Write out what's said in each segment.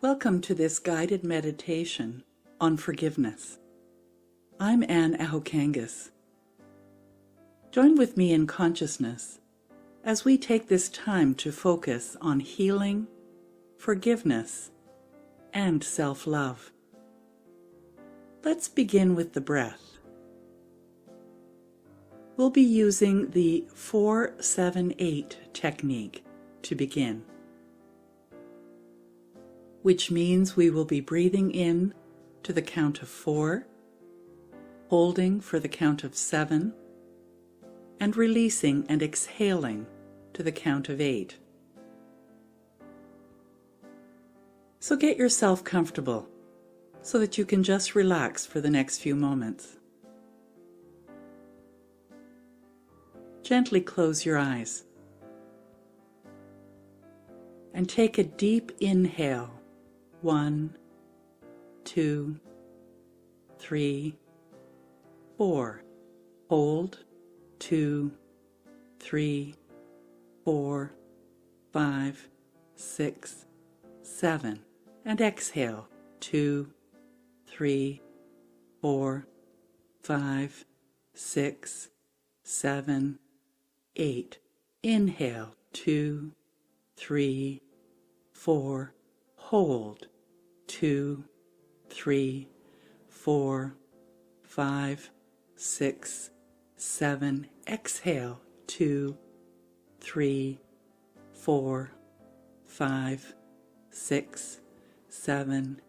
Welcome to this guided meditation on forgiveness. I'm Anne Ahokangas. Join with me in consciousness as we take this time to focus on healing, forgiveness, and self-love. Let's begin with the breath. We'll be using the 4-7-8 technique to begin, which means we will be breathing in to the count of 4, holding for the count of 7, and releasing and exhaling to the count of 8. So get yourself comfortable so that you can just relax for the next few moments. Gently close your eyes and take a deep inhale. 1, 2, 3, 4. Hold. 2, 3, 4, 5, 6, 7. And exhale. 2, 3, 4, 5, 6, 7, 8. Inhale. 2, 3, 4. Hold. 2, 3, 4, 5, 6, 7. Exhale. 2, 3, 4, 5, 6, 7,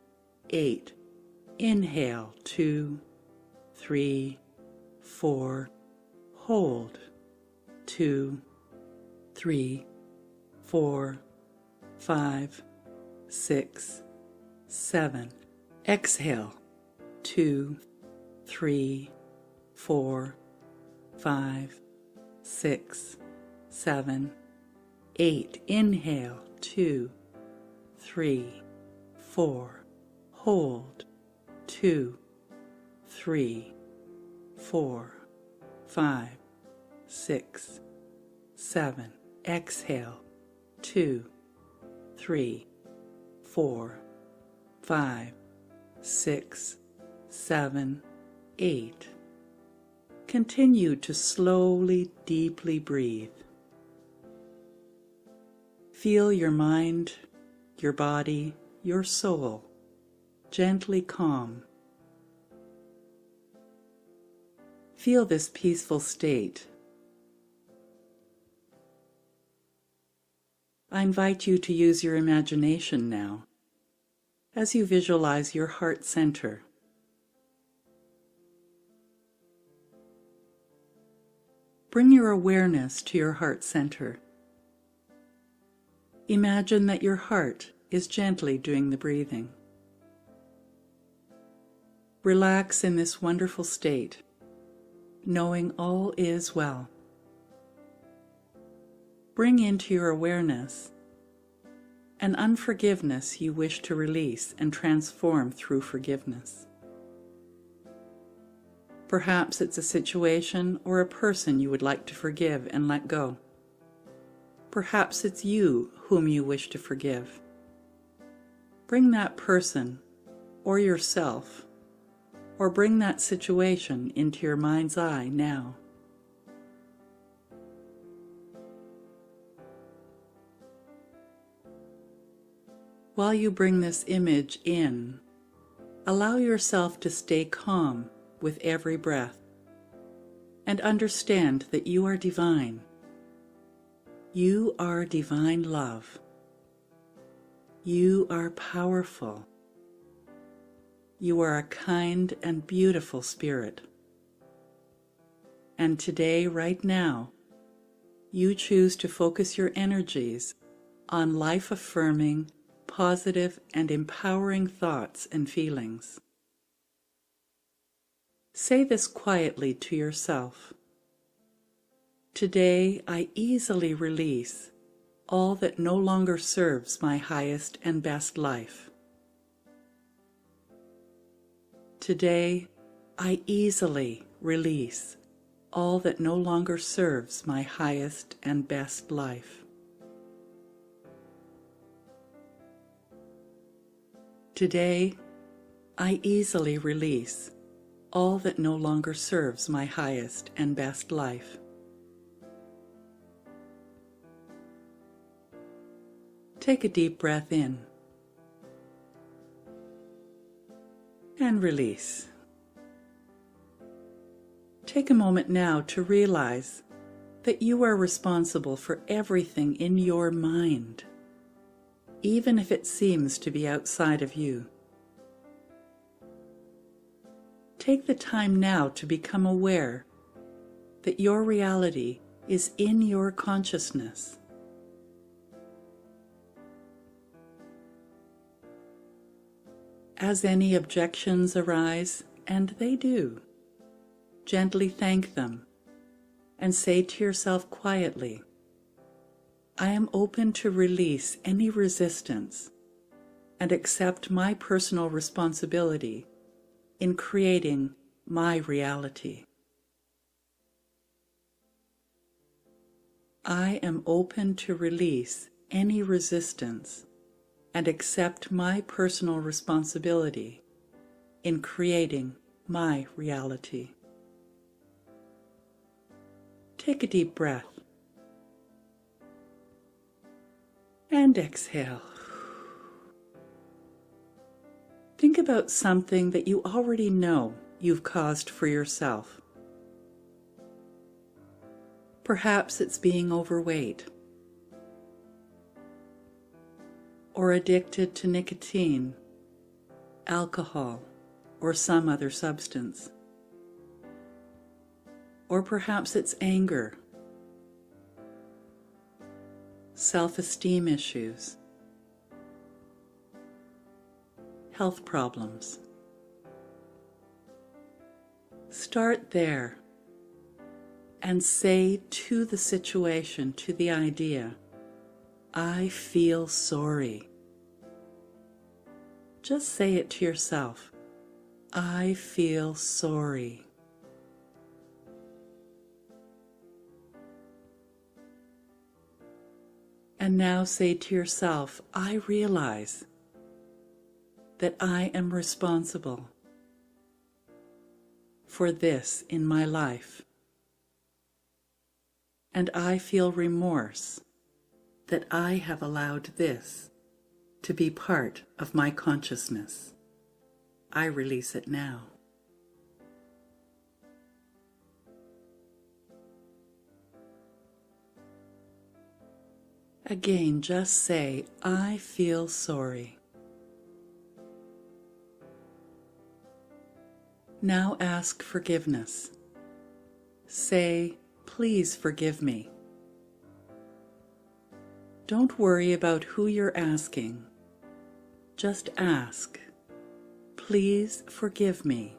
8. Inhale. 2, 3, 4. Hold. 2, 3, 4, 5, 6, 7. Exhale. 2, 3, 4, 5, 6, 7, 8. Inhale. 2, 3, 4. Hold. 2, 3, 4, 5, 6, 7. Exhale. 2, 3, 4, 5, 6, 7, 8. Continue to slowly, deeply breathe. Feel your mind, your body, your soul gently calm. Feel this peaceful state. I invite you to use your imagination now as you visualize your heart center. Bring your awareness to your heart center. Imagine that your heart is gently doing the breathing. Relax in this wonderful state, knowing all is well. Bring into your awareness an unforgiveness you wish to release and transform through forgiveness. Perhaps it's a situation or a person you would like to forgive and let go. Perhaps it's you whom you wish to forgive. Bring that person or yourself, or bring that situation into your mind's eye now. While you bring this image in, allow yourself to stay calm with every breath and understand that you are divine. You are divine love. You are powerful. You are a kind and beautiful spirit. And today, right now, you choose to focus your energies on life-affirming, positive and empowering thoughts and feelings. Say this quietly to yourself. Today I easily release all that no longer serves my highest and best life. Today I easily release all that no longer serves my highest and best life. Today, I easily release all that no longer serves my highest and best life. Take a deep breath in and release. Take a moment now to realize that you are responsible for everything in your mind, even if it seems to be outside of you. Take the time now to become aware that your reality is in your consciousness. As any objections arise, and they do, gently thank them and say to yourself quietly, I am open to release any resistance and accept my personal responsibility in creating my reality. I am open to release any resistance and accept my personal responsibility in creating my reality. Take a deep breath and exhale. Think about something that you already know you've caused for yourself. Perhaps it's being overweight, or addicted to nicotine, alcohol, or some other substance. Or perhaps it's anger, self-esteem issues, health problems. Start there and say to the situation, to the idea, I feel sorry. Just say it to yourself. I feel sorry. And now say to yourself, I realize that I am responsible for this in my life. And I feel remorse that I have allowed this to be part of my consciousness. I release it now. Again, just say, I feel sorry. Now ask forgiveness. Say, please forgive me. Don't worry about who you're asking. Just ask, please forgive me.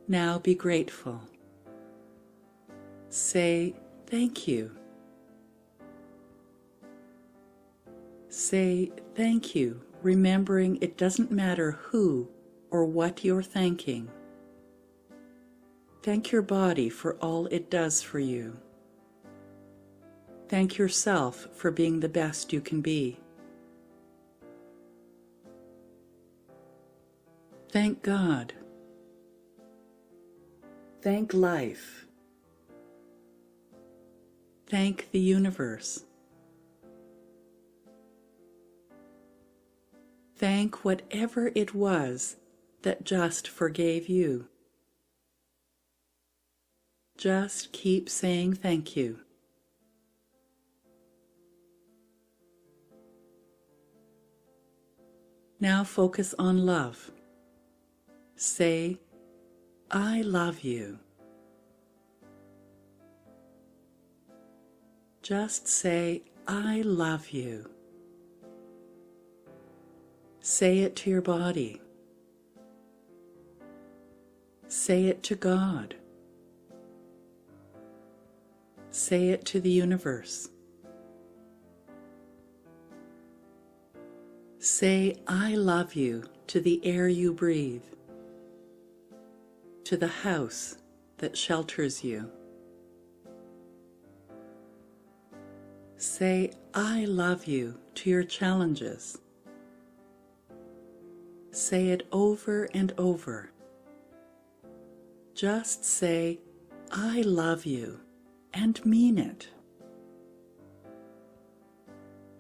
Now be grateful. Say, thank you. Say, thank you, remembering it doesn't matter who or what you're thanking. Thank your body for all it does for you. Thank yourself for being the best you can be. Thank God. Thank life. Thank the universe. Thank whatever it was that just forgave you. Just keep saying thank you. Now focus on love. Say, I love you. Just say, I love you. Say it to your body. Say it to God. Say it to the universe. Say, I love you to the air you breathe, to the house that shelters you. Say, I love you to your challenges. Say it over and over. Just say, I love you, and mean it.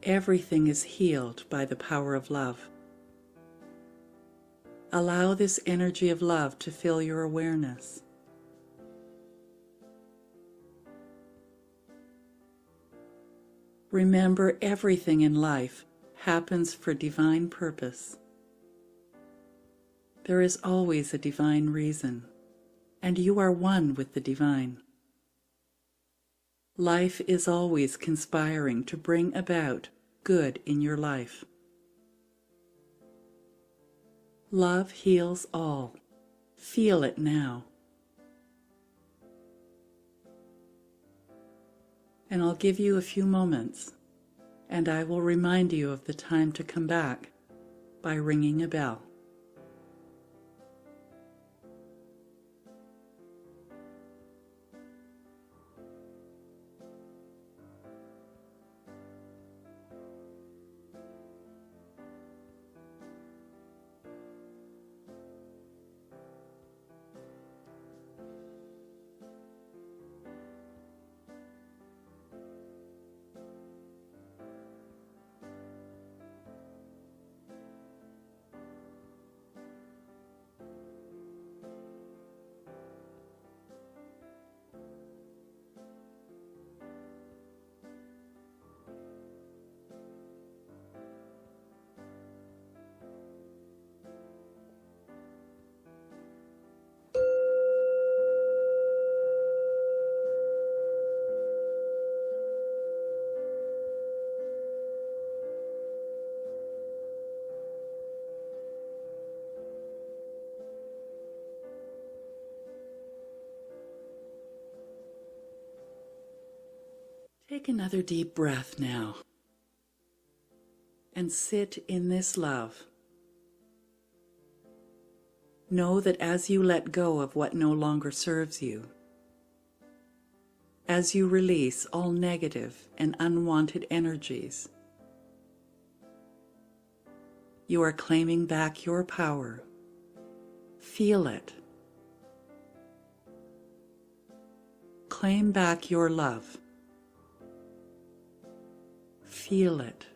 Everything is healed by the power of love. Allow this energy of love to fill your awareness. Remember, everything in life happens for divine purpose. There is always a divine reason, and you are one with the divine. Life is always conspiring to bring about good in your life. Love heals all. Feel it now. And I'll give you a few moments, and I will remind you of the time to come back by ringing a bell. Take another deep breath now and sit in this love. Know that as you let go of what no longer serves you, as you release all negative and unwanted energies, you are claiming back your power. Feel it. Claim back your love. Feel it.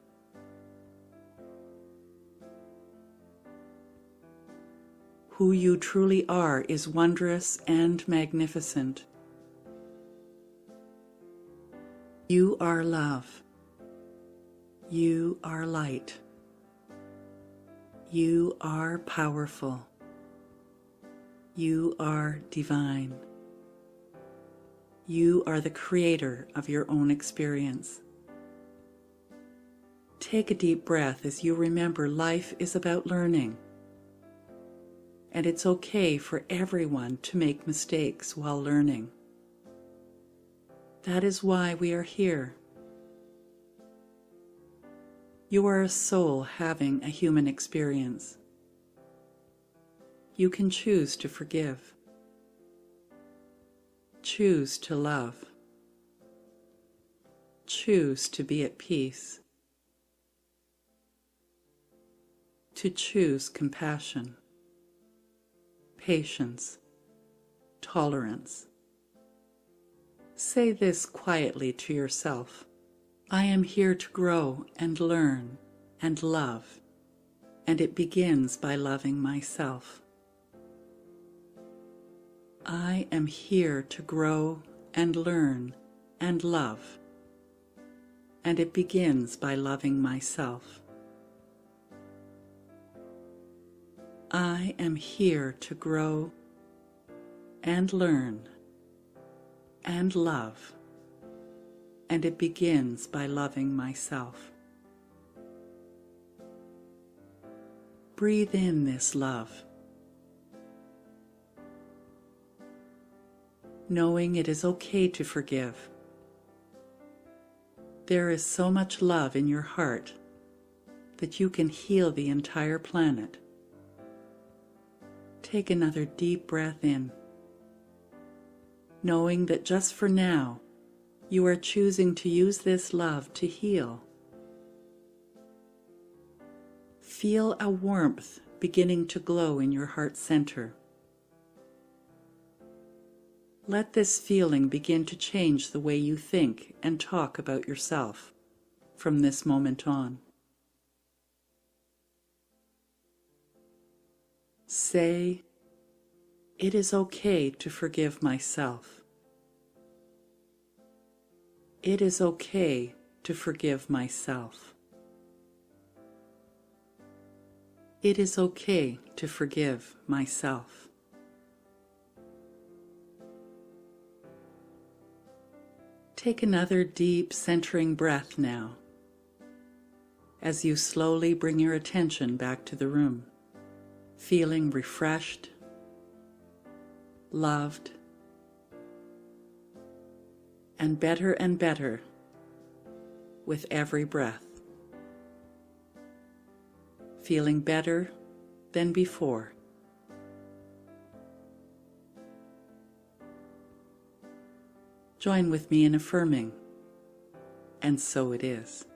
Who you truly are is wondrous and magnificent. You are love. You are light. You are powerful. You are divine. You are the creator of your own experience. Take a deep breath as you remember life is about learning. And it's okay for everyone to make mistakes while learning. That is why we are here. You are a soul having a human experience. You can choose to forgive. Choose to love. Choose to be at peace. To choose compassion, patience, tolerance. Say this quietly to yourself. I am here to grow and learn and love, and it begins by loving myself. I am here to grow and learn and love, and it begins by loving myself. I am here to grow and learn and love, and it begins by loving myself. Breathe in this love, knowing it is okay to forgive. There is so much love in your heart that you can heal the entire planet. Take another deep breath in, knowing that just for now, You are choosing to use this love to heal. Feel a warmth beginning to glow in your heart center. Let this feeling begin to change the way you think and talk about yourself from this moment on. Say, "It is okay to forgive myself. It is okay to forgive myself. It is okay to forgive myself." Take another deep, centering breath now, as you slowly bring your attention back to the room, feeling refreshed, loved, and better with every breath. Feeling better than before. Join with me in affirming, "And so it is."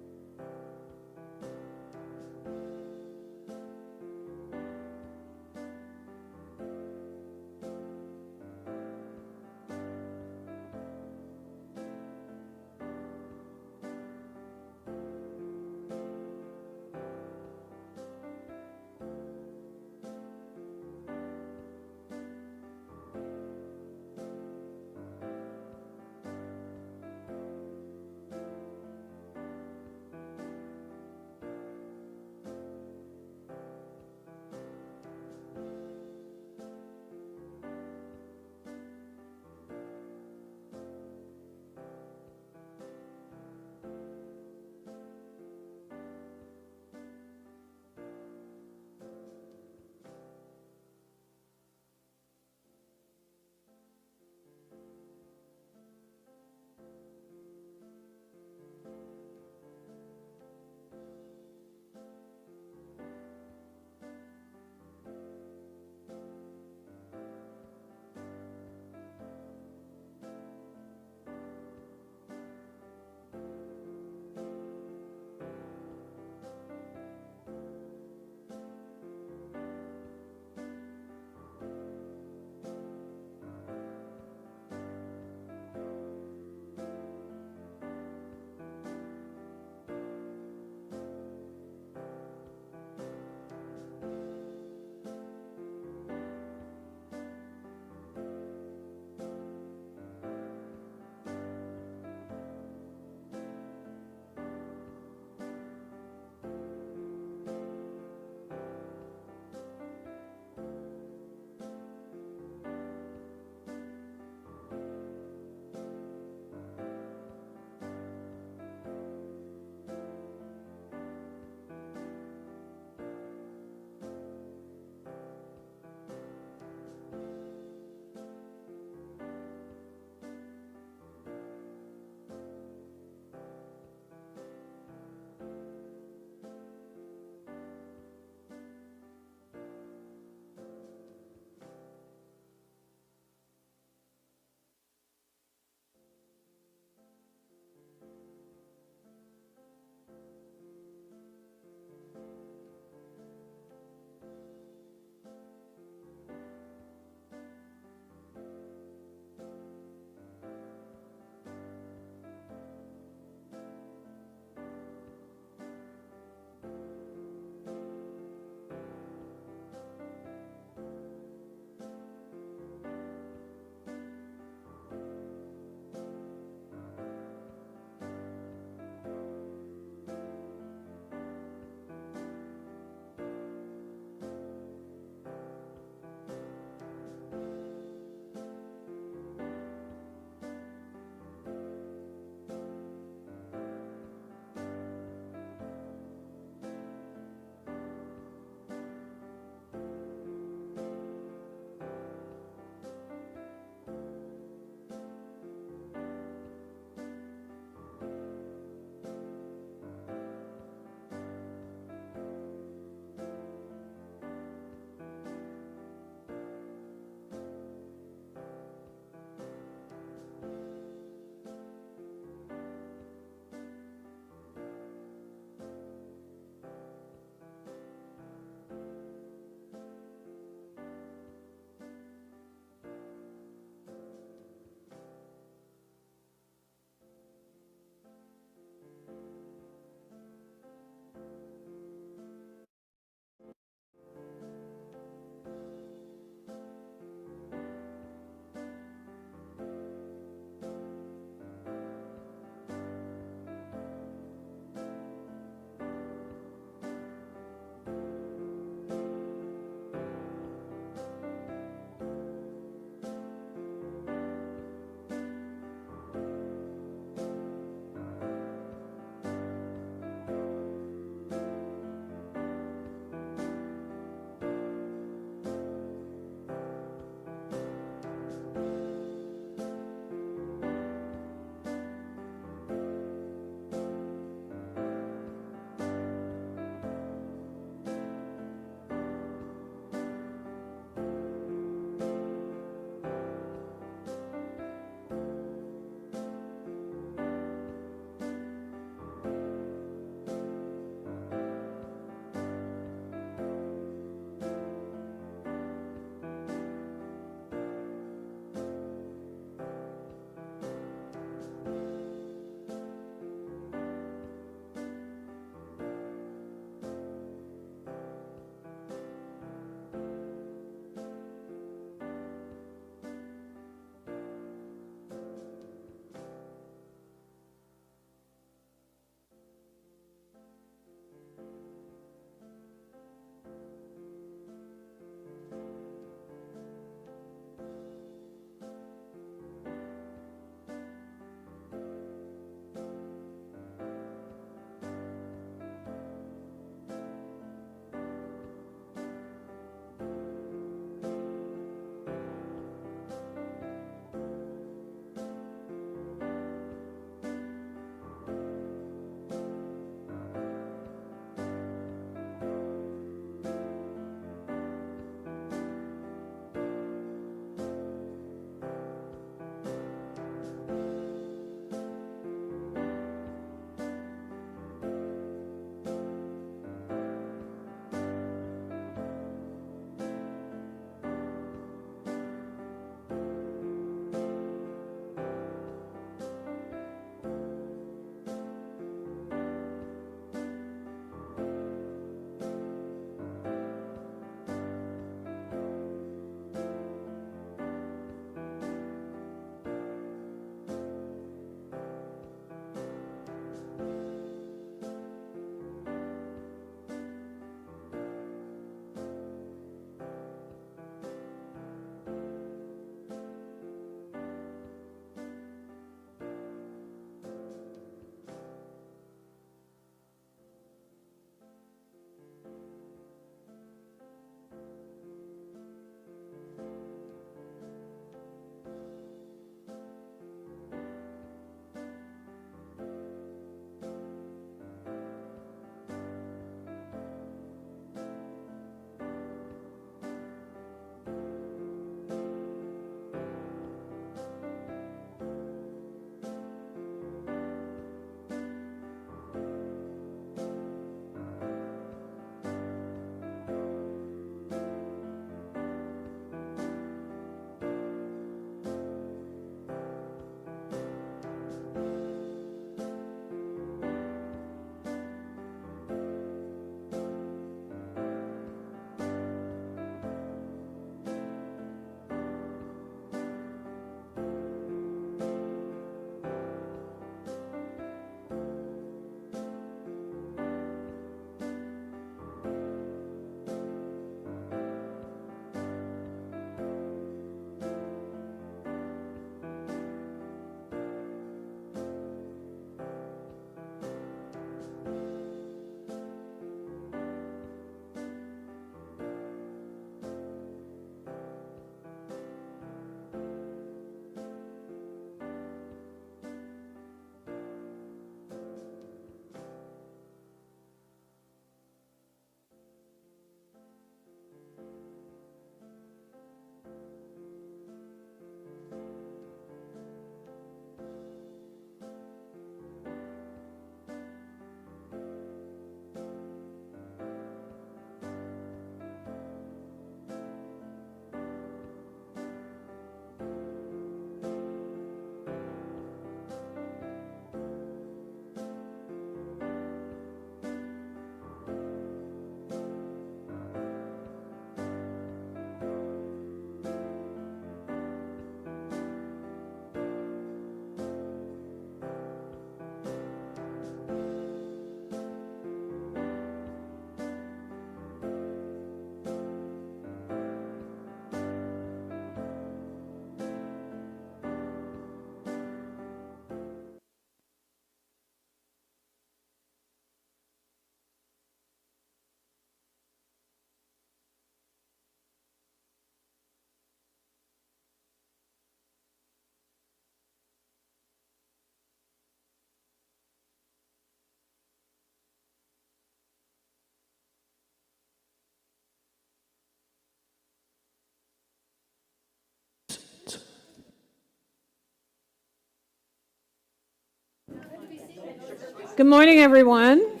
Good morning, everyone.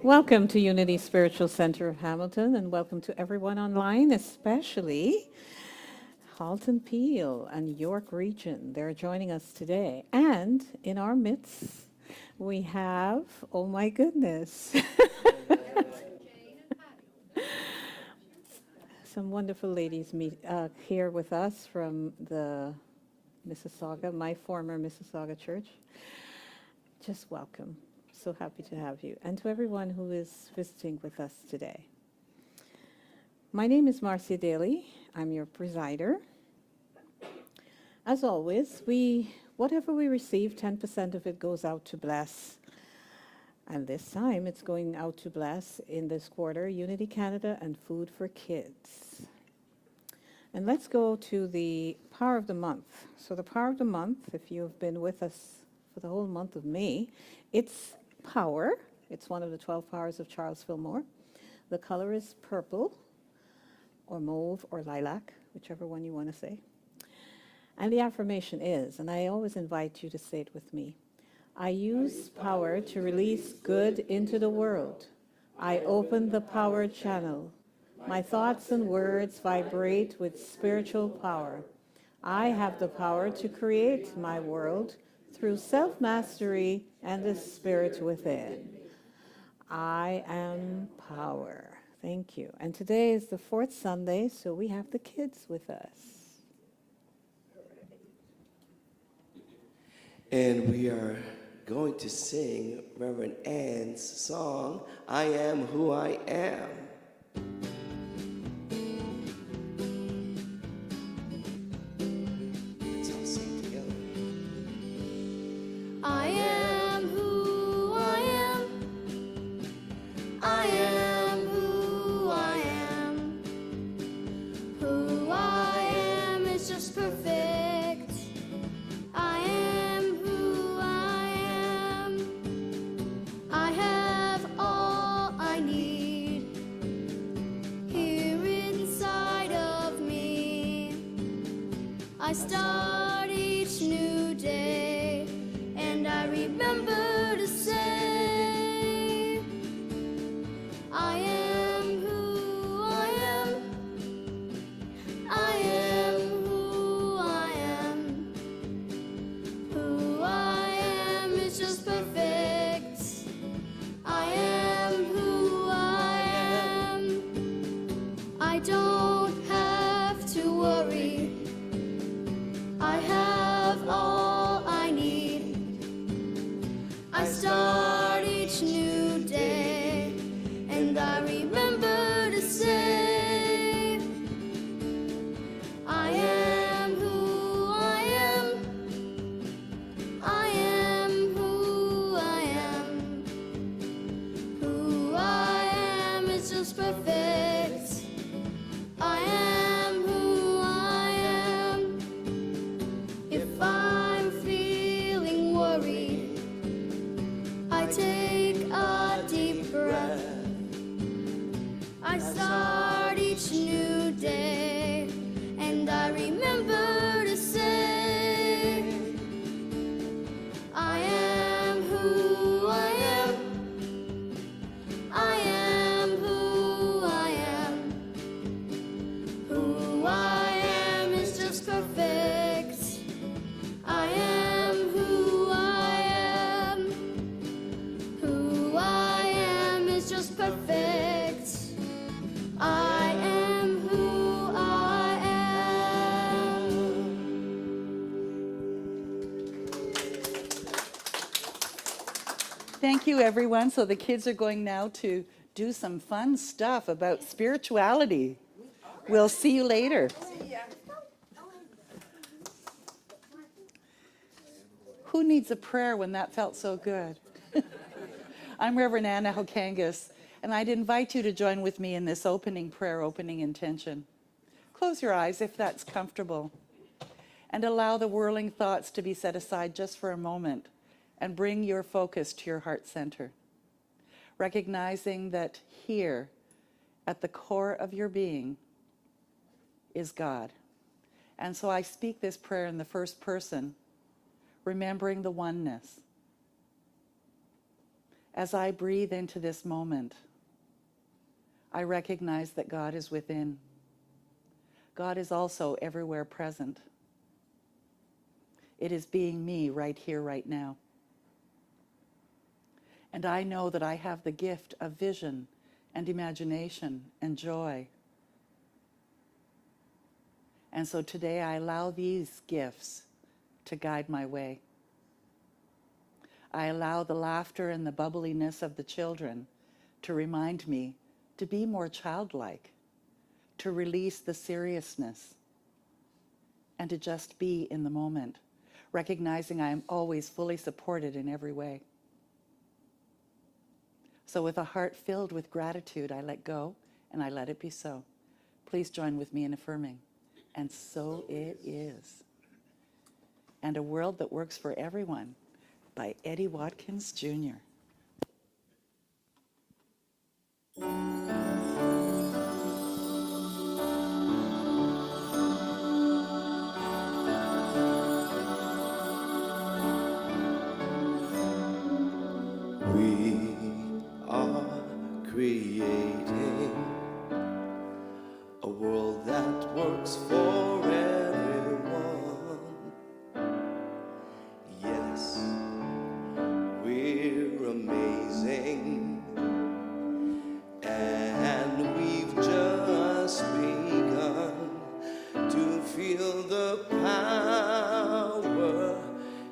Welcome to Unity Spiritual Center of Hamilton, and welcome to everyone online, especially Halton Peel and York Region. They're joining us today. And in our midst, we have, oh my goodness, some wonderful ladies here with us from the Mississauga, my former Mississauga church. Just welcome. So happy to have you. And to everyone who is visiting with us today. My name is Marcia Daly. I'm your presider. As always, whatever we receive, 10% of it goes out to bless. And this time it's going out to bless, in this quarter, Unity Canada and Food for Kids. And let's go to the Power of the Month. So the Power of the Month, if you've been with us for the whole month of May, it's power. It's one of the 12 powers of Charles Fillmore. The color is purple or mauve or lilac, whichever one you want to say. And the affirmation is, and I always invite you to say it with me, I use power to release good into the world. I open the power channel. My thoughts and words vibrate with spiritual power. I have the power to create my world through self-mastery and the spirit within. I am power. Thank you. And today is the fourth Sunday, so we have the kids with us. And we are going to sing Reverend Ann's song, I Am Who I Am. Let's all sing together. I am who I am. I am who I am. Who I am is just perfect. I am who I am. I have all I need here inside of me. I start each new day, and I remember to say, I am who I am. I am who I am. Who I am is just perfect. I am who I am. I don't have to worry. I have all I need. I start each new day, and I remember to say, I am who I am. I am who I am. Who I am is just perfect. I am who I am. If I'm feeling worried, I take a deep breath. I start each new day, and I remember to say, I am who I am. I am who I am. Who I am is just perfect. I am who I am. Who I am is just perfect. I am who I am. Thank you, everyone. So the kids are going now to do some fun stuff about spirituality. We'll see you later. Who needs a prayer when that felt so good? I'm Reverend Anna Hokangas, and I'd invite you to join with me in this opening prayer, opening intention. Close your eyes if that's comfortable, and allow the whirling thoughts to be set aside just for a moment, and bring your focus to your heart center, recognizing that here, at the core of your being, is God. And so I speak this prayer in the first person, remembering the oneness. As I breathe into this moment, I recognize that God is within. God is also everywhere present. It is being me right here, right now. And I know that I have the gift of vision and imagination and joy. And so today I allow these gifts to guide my way. I allow the laughter and the bubbliness of the children to remind me to be more childlike, to release the seriousness, and to just be in the moment, recognizing I am always fully supported in every way. So with a heart filled with gratitude, I let go and I let it be so. Please join with me in affirming. And so it is. And A World That Works for Everyone by Eddie Watkins Jr. We are creating a world that works for everyone. Yes, we're amazing, and we've just begun to feel the power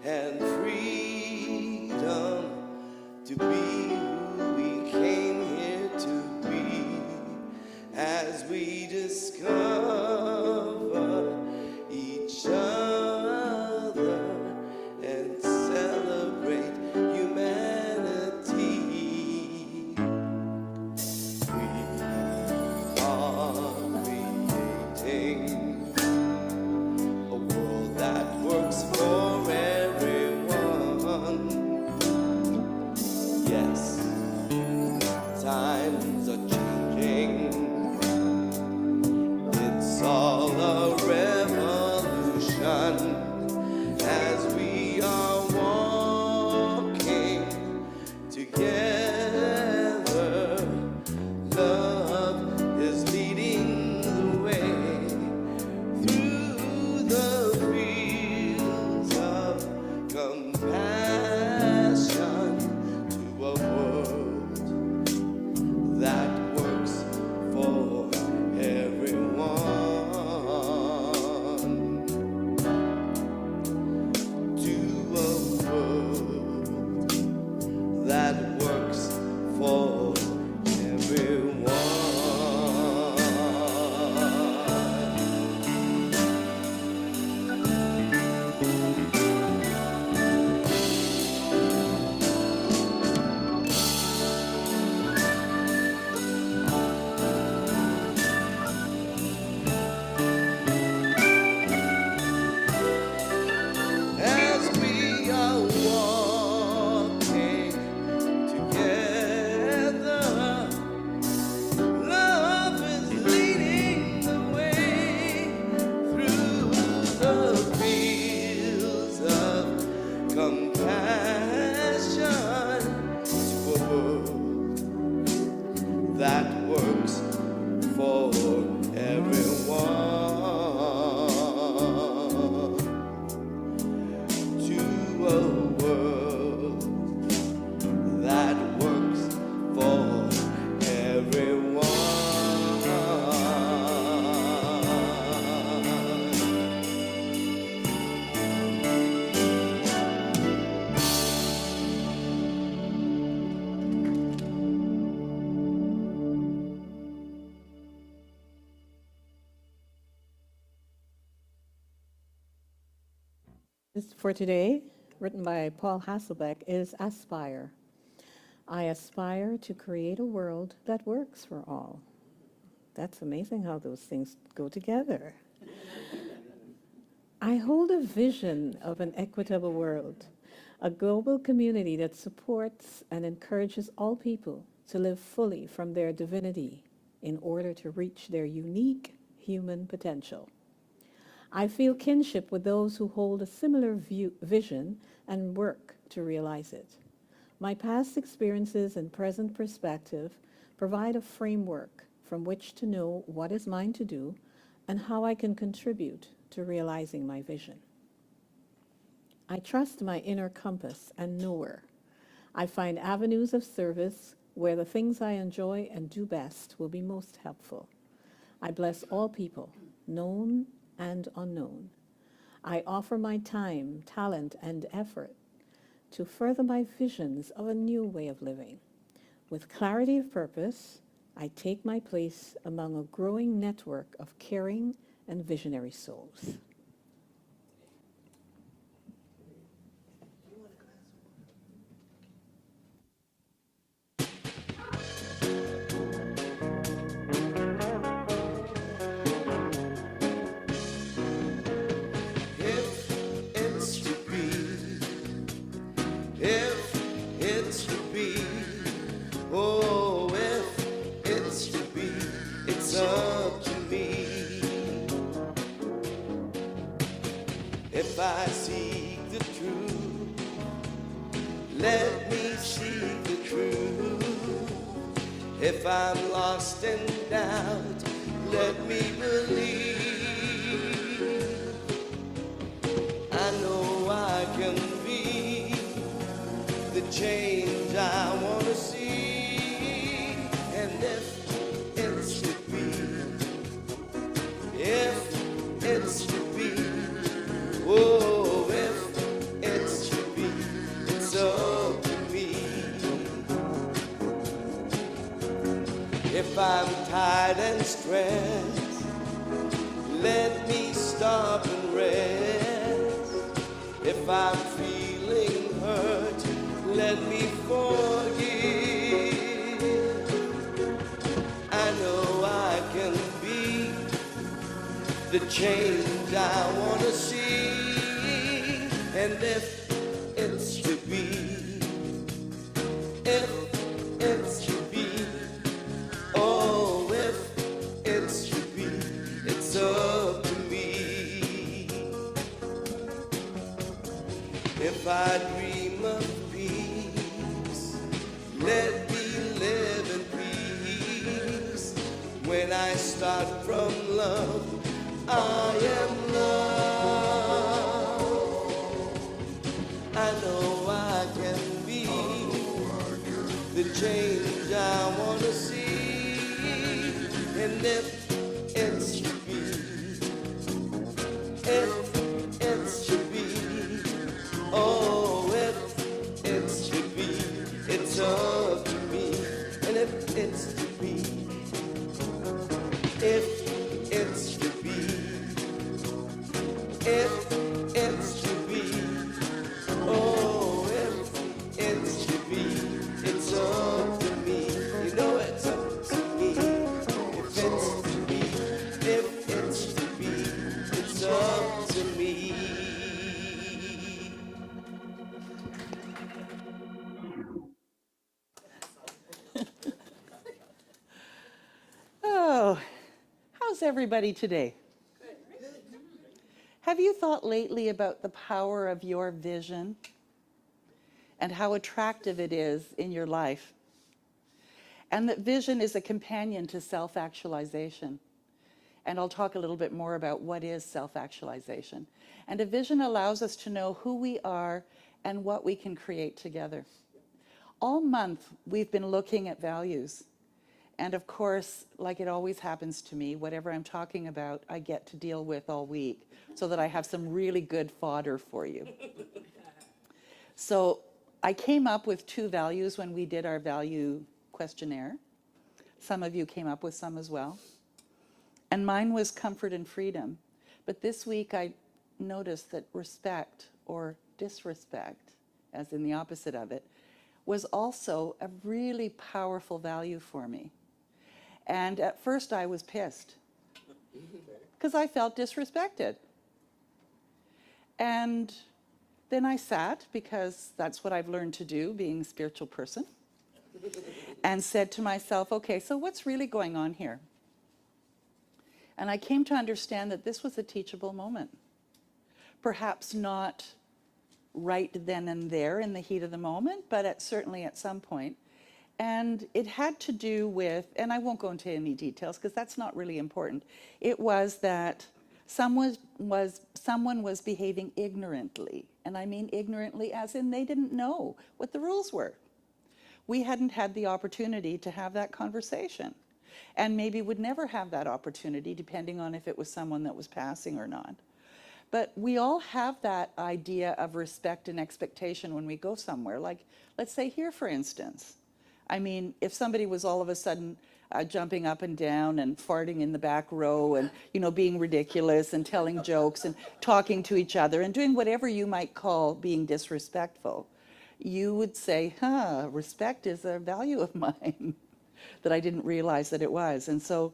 and freedom to be who we came here to be, as we discover each other and celebrate humanity. We are creating a world that works for everyone. Yes, times are changing. It's all a revolution as we are walking together. Love is leading the way through the fields of compassion to a world that works for everyone. To a world that works for everyone. As we are walking together, love is leading the way through the fields of compassion to a world that works for everyone. To a world that works for everyone. This for today, written by Paul Hasselbeck, is Aspire. I aspire to create a world that works for all. That's amazing how those things go together. I hold a vision of an equitable world, a global community that supports and encourages all people to live fully from their divinity in order to reach their unique human potential. I feel kinship with those who hold a similar vision and work to realize it. My past experiences and present perspective provide a framework from which to know what is mine to do and how I can contribute to realizing my vision. I trust my inner compass and knower. I find avenues of service where the things I enjoy and do best will be most helpful. I bless all people, known and unknown. I offer my time, talent, and effort to further my visions of a new way of living. With clarity of purpose, I take my place among a growing network of caring and visionary souls. If it's to be, if it's to be, oh, if it's to be, it's up to me. If I seek the truth, let me seek the truth. If I'm lost in doubt, let me believe. I know I can be the change I want to see. And if it's to be, if it's to be, oh, if it's to be, it's up to me. If I'm tired and stressed, let me stop and rest. If I'm feeling hurt, let me forgive. I know I can be the change I want to see. And if it's to be, if it's to be, oh, if it's to be, it's up to me. If I dream of peace, let me live in peace. When I start from love, I am love. I know I can be the change I want to see. And if it's to be, if it's to be, oh, if it's to be, it's up to me. And if it's to be, if it's to be, if it's to be, oh, if it's to be, it's up to me. You know it's up to me. If it's to be, if it's to be, it's up to me. Oh, how's everybody today? Have you thought lately about the power of your vision and how attractive it is in your life? And that vision is a companion to self-actualization. And I'll talk a little bit more about what is self-actualization. And a vision allows us to know who we are and what we can create together. All month, we've been looking at values. And of course, like it always happens to me, whatever I'm talking about, I get to deal with all week so that I have some really good fodder for you. So I came up with 2 values when we did our value questionnaire. Some of you came up with some as well. And mine was comfort and freedom. But this week I noticed that respect or disrespect, as in the opposite of it, was also a really powerful value for me. And at first I was pissed because I felt disrespected. And then I sat, because that's what I've learned to do, being a spiritual person, and said to myself, okay, so what's really going on here? And I came to understand that this was a teachable moment. Perhaps not right then and there in the heat of the moment, but certainly at some point. And it had to do with, and I won't go into any details because that's not really important. It was that someone was behaving ignorantly. And I mean ignorantly as in they didn't know what the rules were. We hadn't had the opportunity to have that conversation, and maybe would never have that opportunity depending on if it was someone that was passing or not. But we all have that idea of respect and expectation when we go somewhere. Like, let's say here, for instance. I mean, if somebody was all of a sudden jumping up and down and farting in the back row and, you know, being ridiculous and telling jokes and talking to each other and doing whatever you might call being disrespectful, you would say, respect is a value of mine that I didn't realize that it was. And so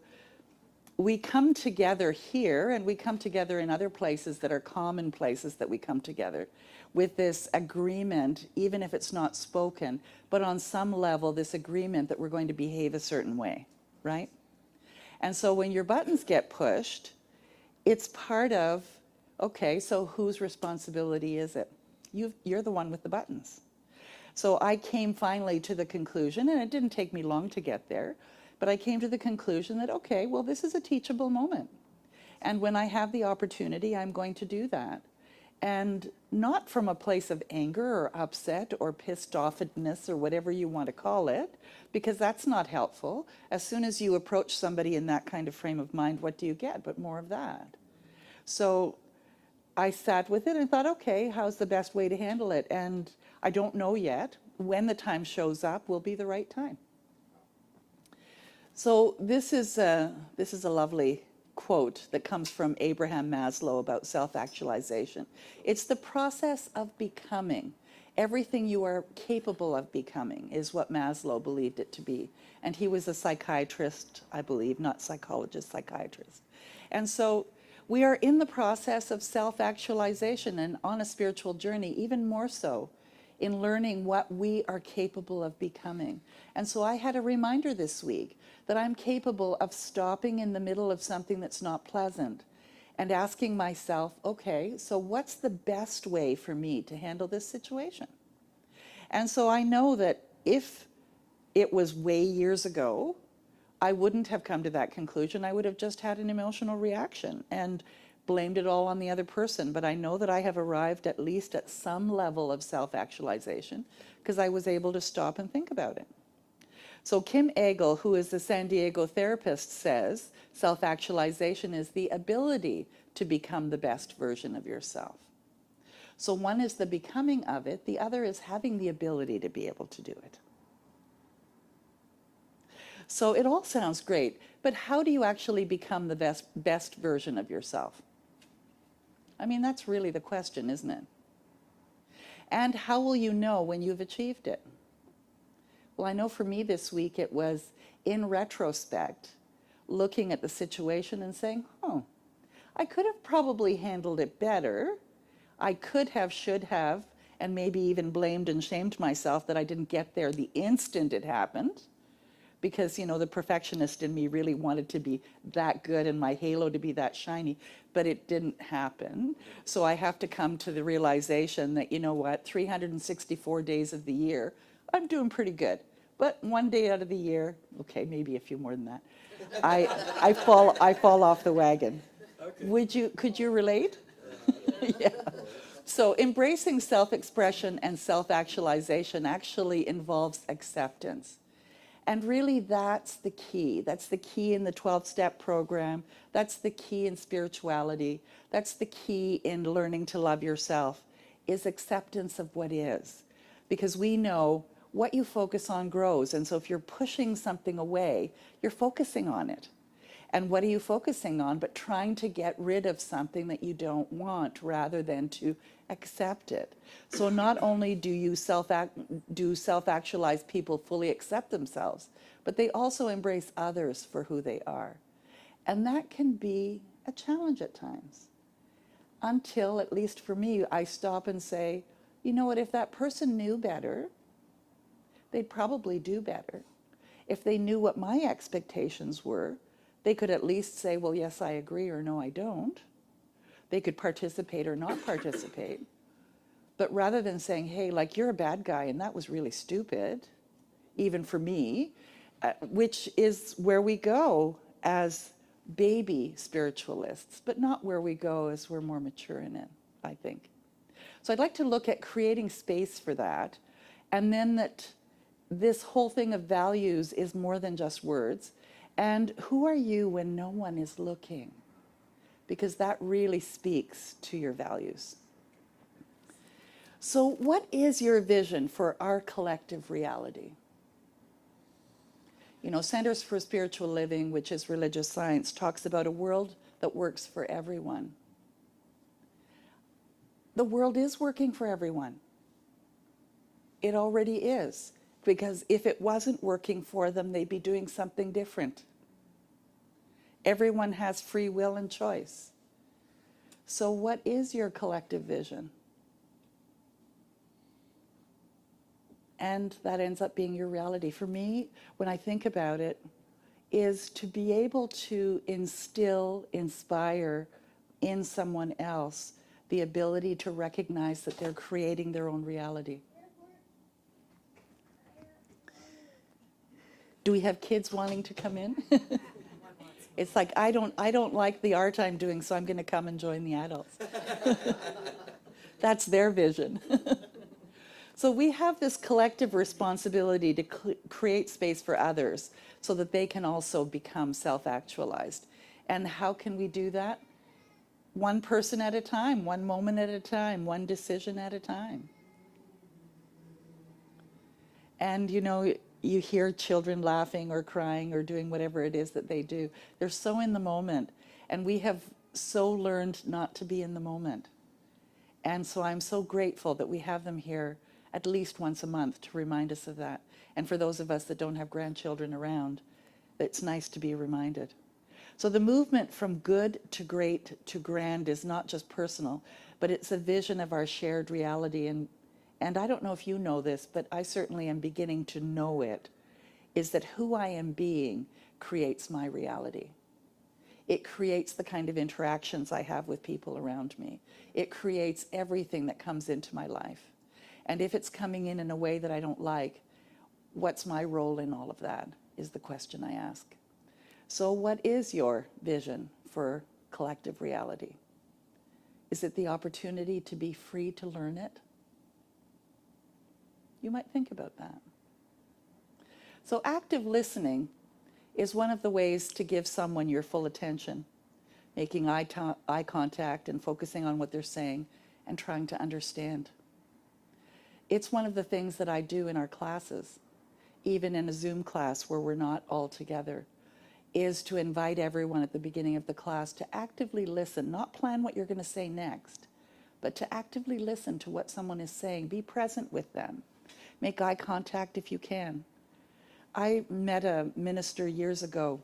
we come together here, and we come together in other places that are common places that we come together with this agreement, even if it's not spoken, but on some level, this agreement that we're going to behave a certain way, right? And so when your buttons get pushed, it's part of, okay, so whose responsibility is it? You're the one with the buttons. So I came finally to the conclusion, and it didn't take me long to get there, but I came to the conclusion that, okay, well, this is a teachable moment. And when I have the opportunity, I'm going to do that. And not from a place of anger or upset or pissed offedness or whatever you want to call it, because that's not helpful. As soon as you approach somebody in that kind of frame of mind, what do you get? But more of that. So I sat with it and thought, okay, how's the best way to handle it? And I don't know yet. When the time shows up will be the right time. So this is a lovely quote that comes from Abraham Maslow about self-actualization. It's the process of becoming. Everything you are capable of becoming is what Maslow believed it to be. And he was a psychiatrist, I believe, not psychologist, psychiatrist. And so we are in the process of self-actualization and on a spiritual journey, even more so, in learning what we are capable of becoming. And so I had a reminder this week that I'm capable of stopping in the middle of something that's not pleasant and asking myself, okay, so what's the best way for me to handle this situation? And so I know that if it was way years ago, I wouldn't have come to that conclusion. I would have just had an emotional reaction and blamed it all on the other person. But I know that I have arrived at least at some level of self-actualization because I was able to stop and think about it. So Kim Egel, who is a San Diego therapist, says self-actualization is the ability to become the best version of yourself. So one is the becoming of it, the other is having the ability to be able to do it. So it all sounds great, but how do you actually become the best version of yourself? I mean, that's really the question, isn't it? And how will you know when you've achieved it? Well, I know for me this week it was, in retrospect, looking at the situation and saying, oh, I could have probably handled it better. I could have, should have, and maybe even blamed and shamed myself that I didn't get there the instant it happened. Because, you know, the perfectionist in me really wanted to be that good and my halo to be that shiny, but it didn't happen. So I have to come to the realization that, you know what, 364 days of the year, I'm doing pretty good. But one day out of the year, okay, maybe a few more than that, I fall off the wagon. Okay. Could you relate? Yeah. So embracing self-expression and self-actualization actually involves acceptance. And really, that's the key. That's the key in the 12-step program. That's the key in spirituality. That's the key in learning to love yourself, is acceptance of what is. Because we know what you focus on grows. And so if you're pushing something away, you're focusing on it. And what are you focusing on? But trying to get rid of something that you don't want rather than to accept it. So not only do self-actualized people fully accept themselves, but they also embrace others for who they are. And that can be a challenge at times. Until, at least for me, I stop and say, you know what, if that person knew better, they'd probably do better. If they knew what my expectations were, they could at least say, well, yes, I agree, or no, I don't. They could participate or not participate. But rather than saying, hey, like, you're a bad guy and that was really stupid, even for me, which is where we go as baby spiritualists, but not where we go as we're more mature in it, I think. So I'd like to look at creating space for that, and then that this whole thing of values is more than just words. And who are you when no one is looking? Because that really speaks to your values. So what is your vision for our collective reality? You know, Centers for Spiritual Living, which is religious science, talks about a world that works for everyone. The world is working for everyone. It already is, because if it wasn't working for them, they'd be doing something different. Everyone has free will and choice. So what is your collective vision? And that ends up being your reality. For me, when I think about it, is to be able to instill, inspire in someone else the ability to recognize that they're creating their own reality. Do we have kids wanting to come in? It's like, I don't like the art I'm doing, so I'm going to come and join the adults. That's their vision. So we have this collective responsibility to create space for others so that they can also become self-actualized. And how can we do that? One person at a time, one moment at a time, one decision at a time. And you know, you hear children laughing or crying or doing whatever it is that they do. They're so in the moment. And we have so learned not to be in the moment. And so I'm so grateful that we have them here at least once a month to remind us of that. And for those of us that don't have grandchildren around, it's nice to be reminded. So the movement from good to great to grand is not just personal, but it's a vision of our shared reality. And I don't know if you know this, but I certainly am beginning to know it, is that who I am being creates my reality. It creates the kind of interactions I have with people around me. It creates everything that comes into my life. And if it's coming in a way that I don't like, what's my role in all of that is the question I ask. So what is your vision for collective reality? Is it the opportunity to be free to learn it? You might think about that. So active listening is one of the ways to give someone your full attention, making eye contact and focusing on what they're saying and trying to understand. It's one of the things that I do in our classes, even in a Zoom class where we're not all together, is to invite everyone at the beginning of the class to actively listen, not plan what you're going to say next, but to actively listen to what someone is saying. Be present with them. Make eye contact if you can. I met a minister years ago,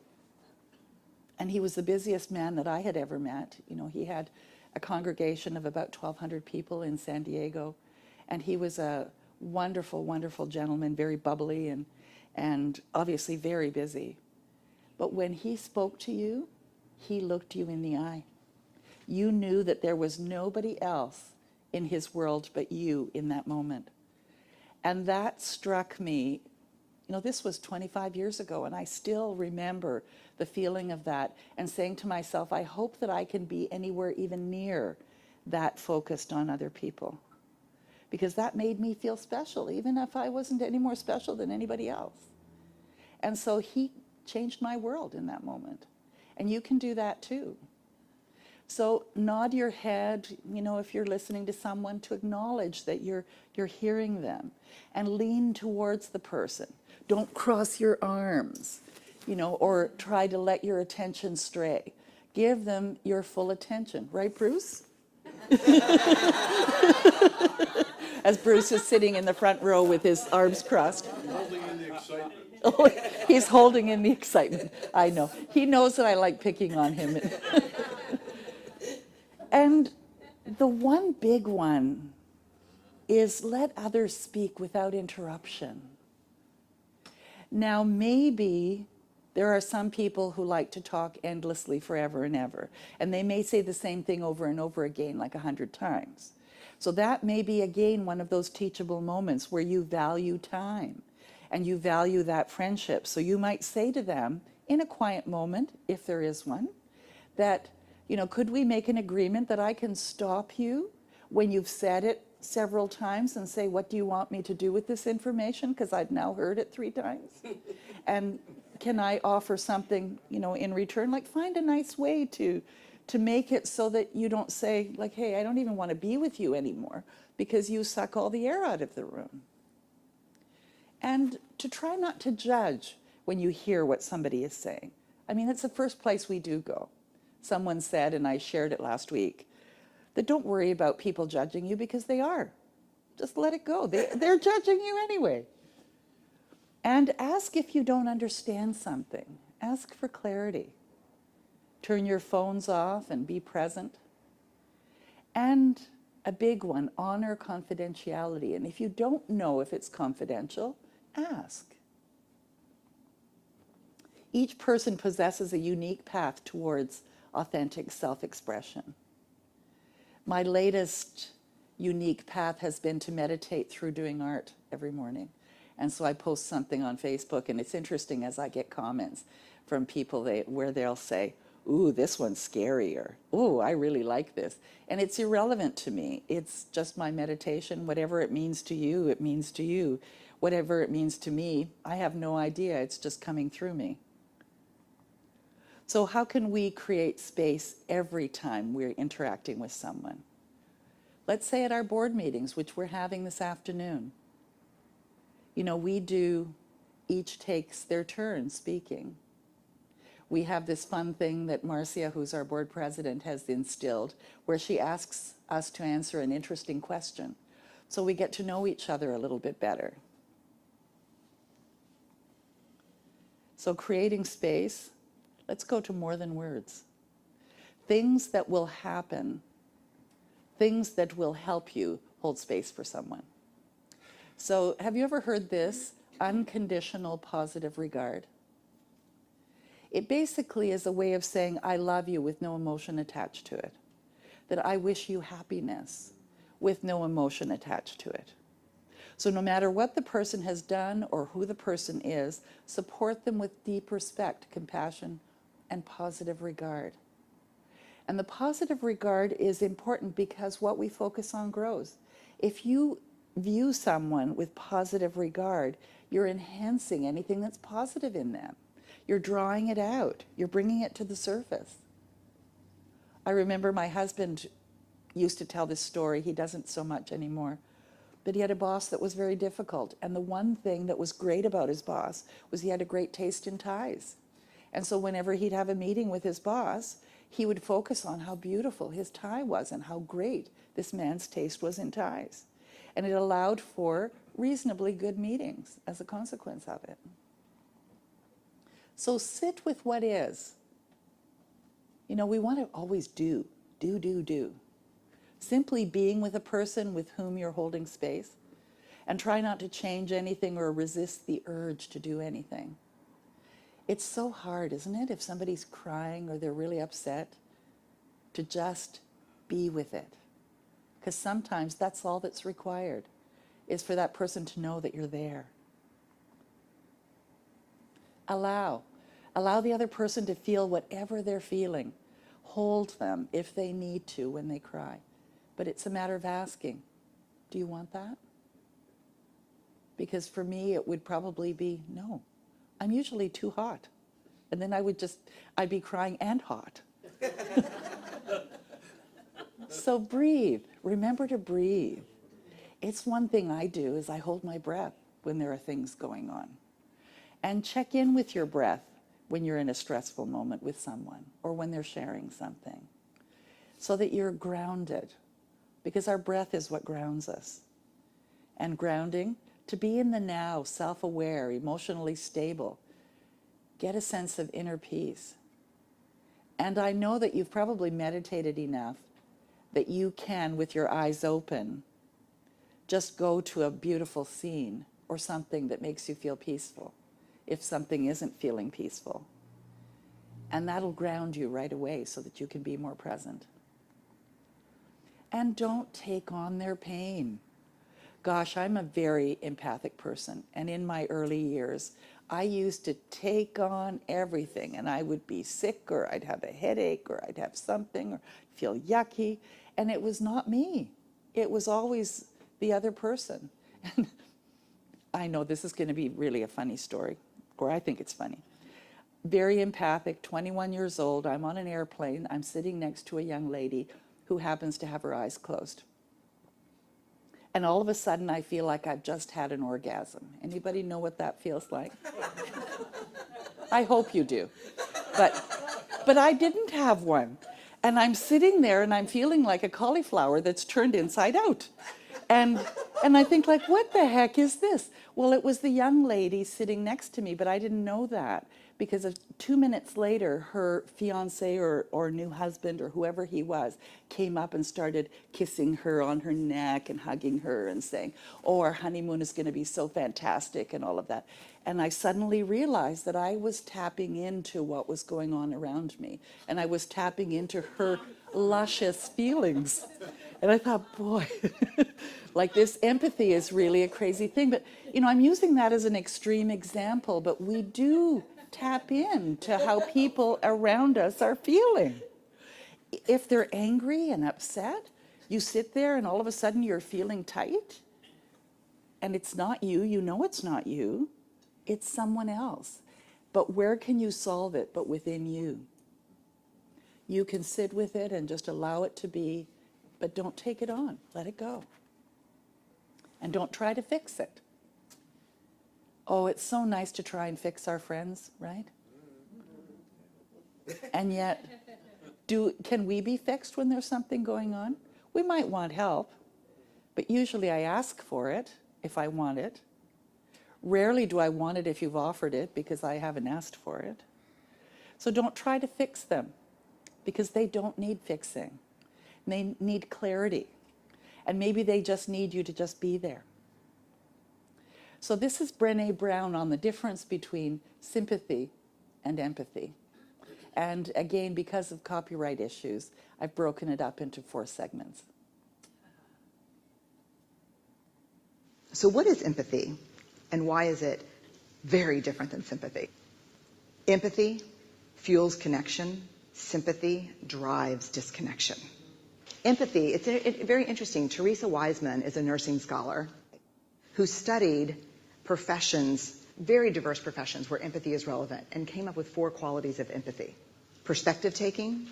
and he was the busiest man that I had ever met. You know, he had a congregation of about 1,200 people in San Diego, and he was a wonderful, wonderful gentleman, very bubbly and obviously very busy. But when he spoke to you, he looked you in the eye. You knew that there was nobody else in his world but you in that moment. And that struck me. You know, this was 25 years ago, and I still remember the feeling of that and saying to myself, I hope that I can be anywhere even near that focused on other people. Because that made me feel special, even if I wasn't any more special than anybody else. And so he changed my world in that moment. And you can do that too. So nod your head, you know, if you're listening to someone, to acknowledge that you're hearing them, and lean towards the person. Don't cross your arms, you know, or try to let your attention stray. Give them your full attention. Right, Bruce? As Bruce is sitting in the front row with his arms crossed. Holding in the excitement. Oh, he's holding in the excitement. I know. He knows that I like picking on him. And the one big one is let others speak without interruption. Now, maybe there are some people who like to talk endlessly forever and ever, and they may say the same thing over and over again like 100 times. So that may be, again, one of those teachable moments where you value time and you value that friendship. So you might say to them in a quiet moment, if there is one, that, could we make an agreement that I can stop you when you've said it several times and say, what do you want me to do with this information? Because I've now heard it 3 times. And can I offer something, in return? Like, find a nice way to make it so that you don't say, like, hey, I don't even want to be with you anymore because you suck all the air out of the room. And to try not to judge when you hear what somebody is saying. I mean, it's the first place we do go. Someone said, and I shared it last week, that don't worry about people judging you because they are. Just let it go. They're judging you anyway. And ask if you don't understand something. Ask for clarity. Turn your phones off and be present. And a big one, honor confidentiality. And if you don't know if it's confidential, ask. Each person possesses a unique path towards authentic self-expression. My latest unique path has been to meditate through doing art every morning. And so I post something on Facebook, and it's interesting as I get comments from people where they'll say, ooh, this one's scarier. Ooh, I really like this. And it's irrelevant to me. It's just my meditation. Whatever it means to you, it means to you. Whatever it means to me, I have no idea. It's just coming through me. So how can we create space every time we're interacting with someone? Let's say at our board meetings, which we're having this afternoon, we do, each takes their turn speaking. We have this fun thing that Marcia, who's our board president, has instilled, where she asks us to answer an interesting question. So we get to know each other a little bit better. So creating space, let's go to more than words. Things that will happen, things that will help you hold space for someone. So have you ever heard this? Unconditional positive regard. It basically is a way of saying, I love you with no emotion attached to it. That I wish you happiness with no emotion attached to it. So no matter what the person has done or who the person is, support them with deep respect, compassion, and positive regard. And the positive regard is important because what we focus on grows. If you view someone with positive regard, you're enhancing anything that's positive in them. You're drawing it out. You're bringing it to the surface. I remember my husband used to tell this story. He doesn't so much anymore. But he had a boss that was very difficult. And the one thing that was great about his boss was he had a great taste in ties. And so whenever he'd have a meeting with his boss, he would focus on how beautiful his tie was and how great this man's taste was in ties. And it allowed for reasonably good meetings as a consequence of it. So sit with what is. We want to always do. Simply being with a person with whom you're holding space, and try not to change anything or resist the urge to do anything. It's so hard, isn't it, if somebody's crying or they're really upset, to just be with it. Because sometimes that's all that's required, is for that person to know that you're there. Allow the other person to feel whatever they're feeling. Hold them if they need to when they cry. But it's a matter of asking, do you want that? Because for me, it would probably be, no, I'm usually too hot. And then I'd be crying and hot. So breathe, remember to breathe. It's one thing I do is I hold my breath when there are things going on. And check in with your breath when you're in a stressful moment with someone or when they're sharing something, so that you're grounded, because our breath is what grounds us. And grounding, to be in the now, self-aware, emotionally stable, get a sense of inner peace. And I know that you've probably meditated enough that you can, with your eyes open, just go to a beautiful scene or something that makes you feel peaceful, if something isn't feeling peaceful. And that'll ground you right away so that you can be more present. and don't take on their pain. Gosh, I'm a very empathic person, and in my early years, I used to take on everything, and I would be sick, or I'd have a headache, or I'd have something, or feel yucky, and it was not me. It was always the other person. And I know this is going to be really a funny story, or I think it's funny. Very empathic, 21 years old, I'm on an airplane, I'm sitting next to a young lady who happens to have her eyes closed. And all of a sudden, I feel like I've just had an orgasm. Anybody know what that feels like? I hope you do. But I didn't have one. And I'm sitting there and I'm feeling like a cauliflower that's turned inside out. And I think, like, what the heck is this? Well, it was the young lady sitting next to me, but I didn't know that, because 2 minutes later, her fiance or new husband or whoever he was came up and started kissing her on her neck and hugging her and saying, oh, our honeymoon is going to be so fantastic and all of that. And I suddenly realized that I was tapping into what was going on around me, and I was tapping into her luscious feelings. And I thought, boy, like, this empathy is really a crazy thing. But, you know, I'm using that as an extreme example, but we do tap into how people around us are feeling. If they're angry and upset, you sit there and all of a sudden you're feeling tight, and it's not you, you know it's not you, it's someone else. But where can you solve it but within you? You can sit with it and just allow it to be, but don't take it on. Let it go. And don't try to fix it. Oh, it's so nice to try and fix our friends, right? And yet, can we be fixed when there's something going on? We might want help, but usually I ask for it if I want it. Rarely do I want it if you've offered it, because I haven't asked for it. So don't try to fix them, because they don't need fixing. They need clarity. And maybe they just need you to just be there. So this is Brené Brown on the difference between sympathy and empathy. And again, because of copyright issues, I've broken it up into 4 segments. So what is empathy, and why is it very different than sympathy? Empathy fuels connection. Sympathy drives disconnection. Empathy, it's very interesting. Teresa Wiseman is a nursing scholar who studied professions, very diverse professions where empathy is relevant, and came up with 4 qualities of empathy. Perspective taking,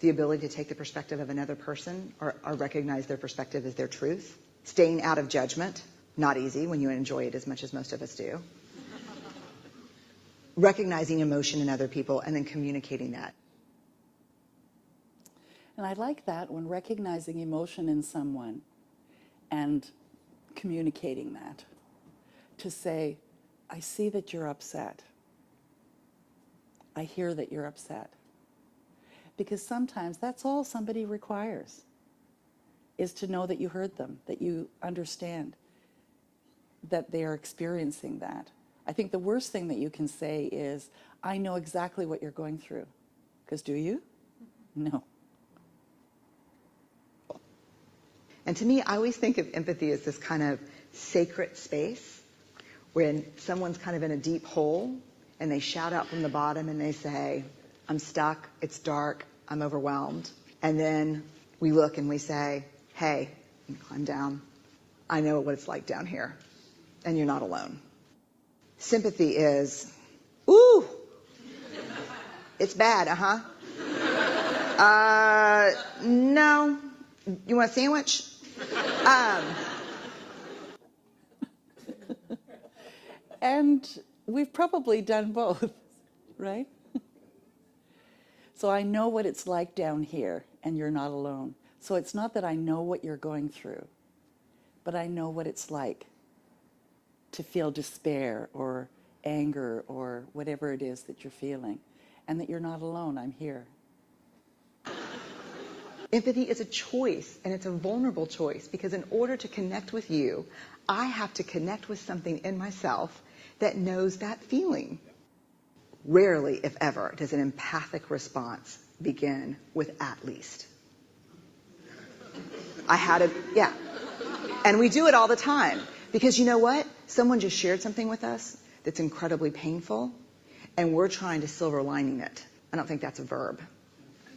the ability to take the perspective of another person or recognize their perspective as their truth. Staying out of judgment, not easy when you enjoy it as much as most of us do. Recognizing emotion in other people and then communicating that. And I like that, when recognizing emotion in someone and communicating that, to say, I see that you're upset. I hear that you're upset. Because sometimes that's all somebody requires, is to know that you heard them, that you understand that they are experiencing that. I think the worst thing that you can say is, I know exactly what you're going through. Because do you? No. And to me, I always think of empathy as this kind of sacred space when someone's kind of in a deep hole and they shout out from the bottom and they say, I'm stuck, it's dark, I'm overwhelmed. And then we look and we say, hey, you climb down. I know what it's like down here, and you're not alone. Sympathy is, ooh, it's bad, no. You want a sandwich? And we've probably done both, right? So I know what it's like down here, and you're not alone. So it's not that I know what you're going through, but I know what it's like to feel despair or anger or whatever it is that you're feeling, and that you're not alone. I'm here. Empathy is a choice, and it's a vulnerable choice, because in order to connect with you, I have to connect with something in myself that knows that feeling. Rarely, if ever, does an empathic response begin with "at least." I had to, yeah. And we do it all the time. Because you know what? Someone just shared something with us that's incredibly painful, and we're trying to silver lining it. I don't think that's a verb,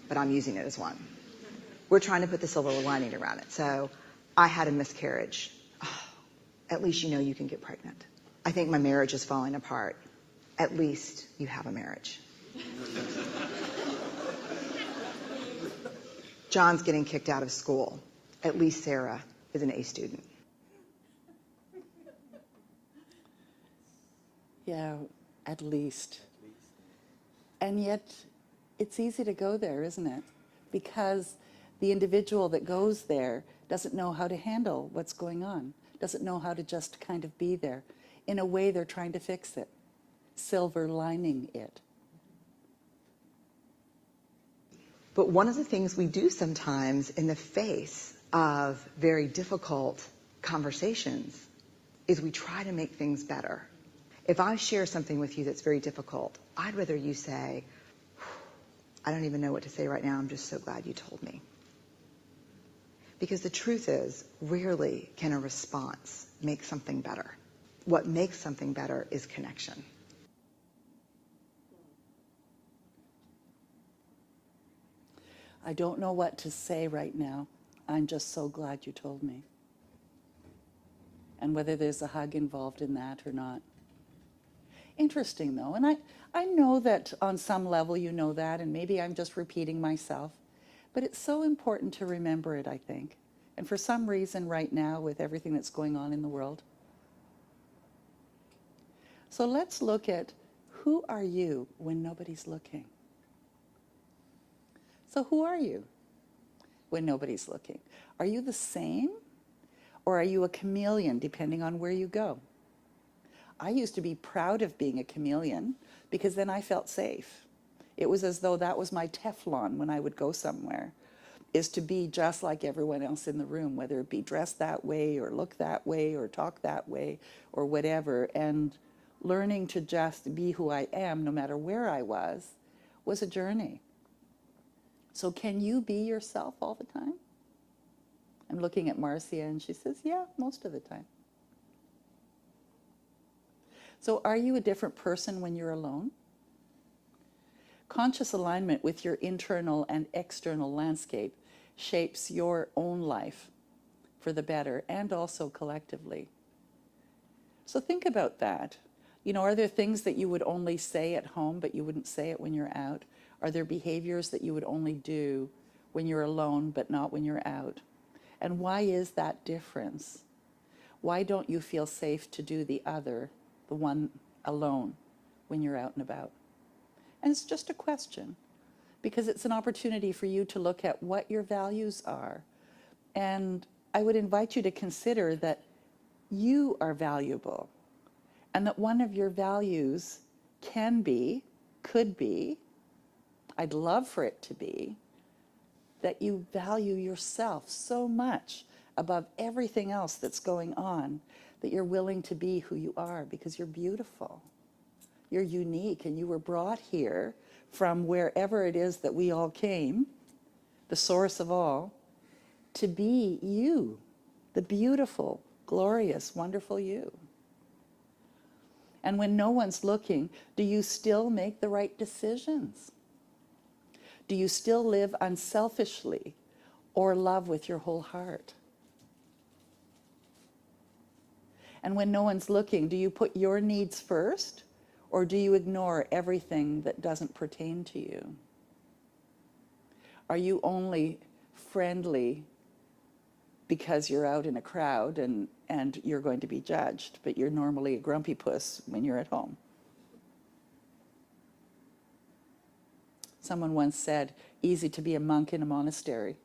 but I'm using it as one. We're trying to put the silver lining around it. So I had a miscarriage. Oh, at least you know you can get pregnant. I think my marriage is falling apart. At least you have a marriage. John's getting kicked out of school. At least Sarah is an A student. Yeah, at least. And yet, it's easy to go there, isn't it? Because the individual that goes there doesn't know how to handle what's going on, doesn't know how to just kind of be there. In a way, they're trying to fix it, silver lining it. But one of the things we do sometimes in the face of very difficult conversations is we try to make things better. If I share something with you that's very difficult, I'd rather you say, I don't even know what to say right now. I'm just so glad you told me. Because the truth is, rarely can a response make something better. What makes something better is connection. I don't know what to say right now. I'm just so glad you told me. And whether there's a hug involved in that or not. Interesting though, and I know that on some level you know that, and maybe I'm just repeating myself, but it's so important to remember it, I think. And for some reason right now with everything that's going on in the world. So let's look at, who are you when nobody's looking? So who are you when nobody's looking? Are you the same? Or are you a chameleon, depending on where you go? I used to be proud of being a chameleon because then I felt safe. It was as though that was my Teflon when I would go somewhere, is to be just like everyone else in the room, whether it be dressed that way or look that way or talk that way or whatever. And learning to just be who I am, no matter where I was a journey. So can you be yourself all the time? I'm looking at Marcia and she says, yeah, most of the time. So are you a different person when you're alone? Conscious alignment with your internal and external landscape shapes your own life for the better and also collectively. So think about that. You know, are there things that you would only say at home but you wouldn't say it when you're out? Are there behaviors that you would only do when you're alone but not when you're out? And why is that difference? Why don't you feel safe to do the other, the one alone, when you're out and about? And it's just a question, because it's an opportunity for you to look at what your values are. And I would invite you to consider that you are valuable, and that one of your values can be, could be, I'd love for it to be, that you value yourself so much above everything else that's going on, that you're willing to be who you are because you're beautiful. You're unique, and you were brought here from wherever it is that we all came, the source of all, to be you, the beautiful, glorious, wonderful you. And when no one's looking, do you still make the right decisions? Do you still live unselfishly or love with your whole heart? And when no one's looking, do you put your needs first, or do you ignore everything that doesn't pertain to you? Are you only friendly because you're out in a crowd and you're going to be judged, but you're normally a grumpy puss when you're at home? Someone once said, easy to be a monk in a monastery.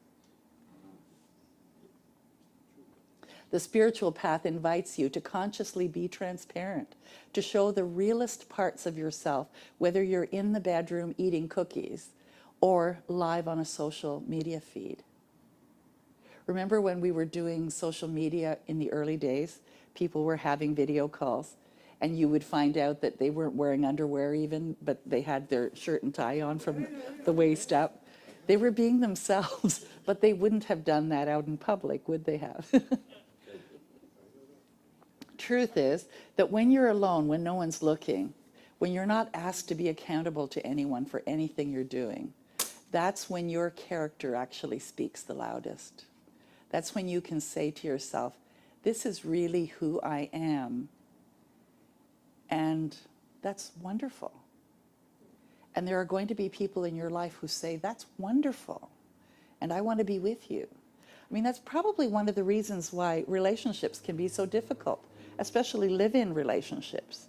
The spiritual path invites you to consciously be transparent, to show the realest parts of yourself, whether you're in the bedroom eating cookies or live on a social media feed. Remember when we were doing social media in the early days, people were having video calls, and you would find out that they weren't wearing underwear even, but they had their shirt and tie on from the waist up. They were being themselves But they wouldn't have done that out in public, would they have? Truth is that when you're alone, when no one's looking, when you're not asked to be accountable to anyone for anything you're doing, that's when your character actually speaks the loudest. That's when you can say to yourself, this is really who I am. And that's wonderful. And there are going to be people in your life who say, that's wonderful, and I want to be with you. I mean, that's probably one of the reasons why relationships can be so difficult, especially live-in relationships,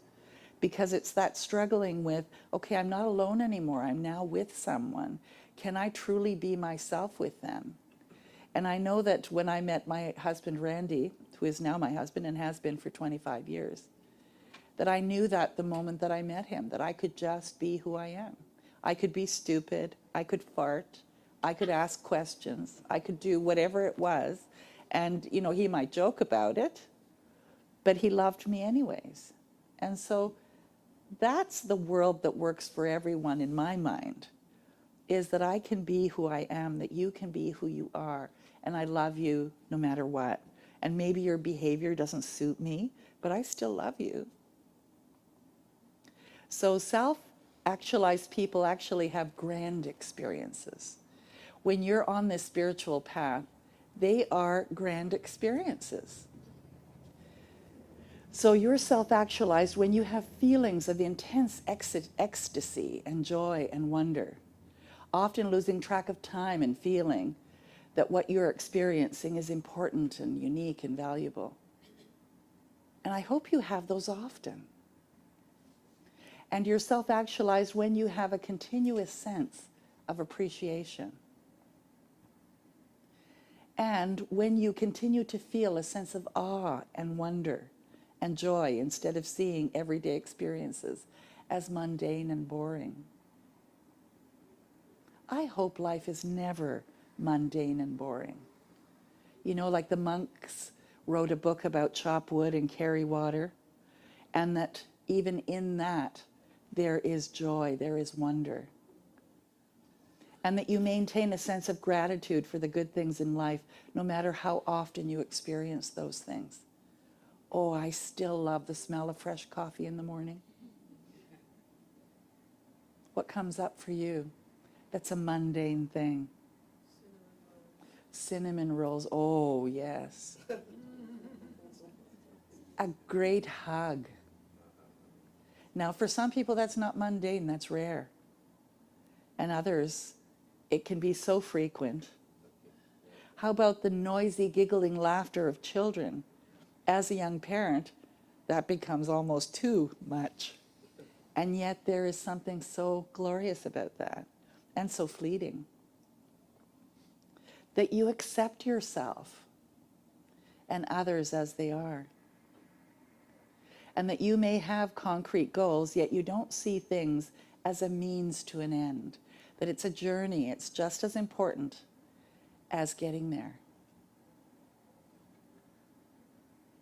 because it's that struggling with, okay, I'm not alone anymore, I'm now with someone. Can I truly be myself with them? And I know that when I met my husband, Randy, who is now my husband and has been for 25 years, that I knew that the moment that I met him, that I could just be who I am. I could be stupid, I could fart, I could ask questions, I could do whatever it was. And, you know, he might joke about it, but he loved me anyways. And so that's the world that works for everyone in my mind, is that I can be who I am, that you can be who you are, and I love you no matter what. And maybe your behavior doesn't suit me, but I still love you. So self-actualized people actually have grand experiences. When you're on this spiritual path, they are grand experiences. So you're self-actualized when you have feelings of intense ecstasy and joy and wonder, often losing track of time and feeling that what you're experiencing is important and unique and valuable. And I hope you have those often. And you're self-actualized when you have a continuous sense of appreciation. And when you continue to feel a sense of awe and wonder and joy instead of seeing everyday experiences as mundane and boring. I hope life is never mundane and boring. You know, like the monks wrote a book about chop wood and carry water, and that even in that, there is joy, there is wonder. And that you maintain a sense of gratitude for the good things in life, no matter how often you experience those things. Oh, I still love the smell of fresh coffee in the morning. What comes up for you? That's a mundane thing. Cinnamon rolls, oh yes. A great hug. Now, for some people, that's not mundane, that's rare. And others, it can be so frequent. How about the noisy, giggling laughter of children? As a young parent, that becomes almost too much. And yet there is something so glorious about that, and so fleeting. That you accept yourself and others as they are. And that you may have concrete goals, yet you don't see things as a means to an end. That it's a journey, it's just as important as getting there.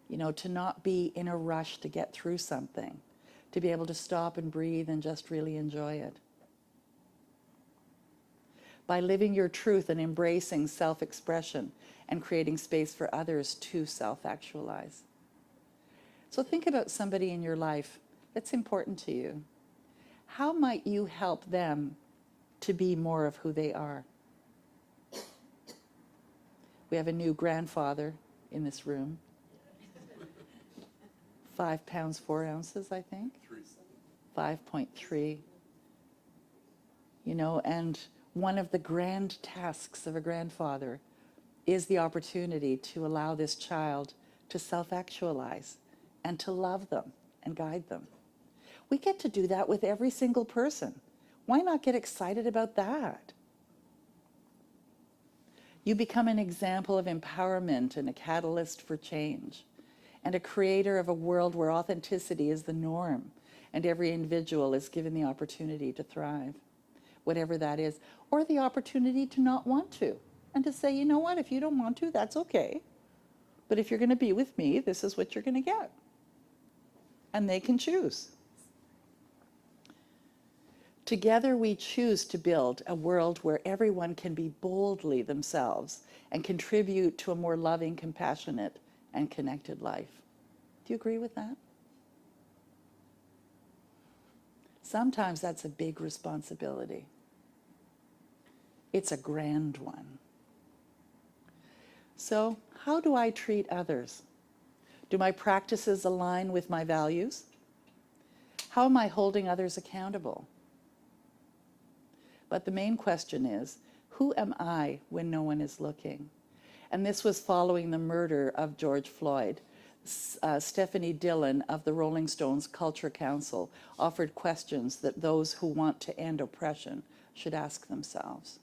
You know, to not be in a rush to get through something, to be able to stop and breathe and just really enjoy it. By living your truth and embracing self-expression and creating space for others to self-actualize. So think about somebody in your life that's important to you. How might you help them to be more of who they are? We have a new grandfather in this room. 5 pounds, 4 ounces, I think. 5.3. You know, and one of the grand tasks of a grandfather is the opportunity to allow this child to self-actualize and to love them and guide them. We get to do that with every single person. Why not get excited about that? You become an example of empowerment and a catalyst for change, and a creator of a world where authenticity is the norm, and every individual is given the opportunity to thrive, whatever that is, or the opportunity to not want to, and to say, you know what, if you don't want to, that's okay. But if you're going to be with me, this is what you're going to get. And they can choose. Together we choose to build a world where everyone can be boldly themselves and contribute to a more loving, compassionate, and connected life. Do you agree with that? Sometimes that's a big responsibility. It's a grand one. So, how do I treat others? Do my practices align with my values? How am I holding others accountable? But the main question is, who am I when no one is looking? And this was following the murder of George Floyd. Stephanie Dillon of the Rolling Stones Culture Council offered questions that those who want to end oppression should ask themselves.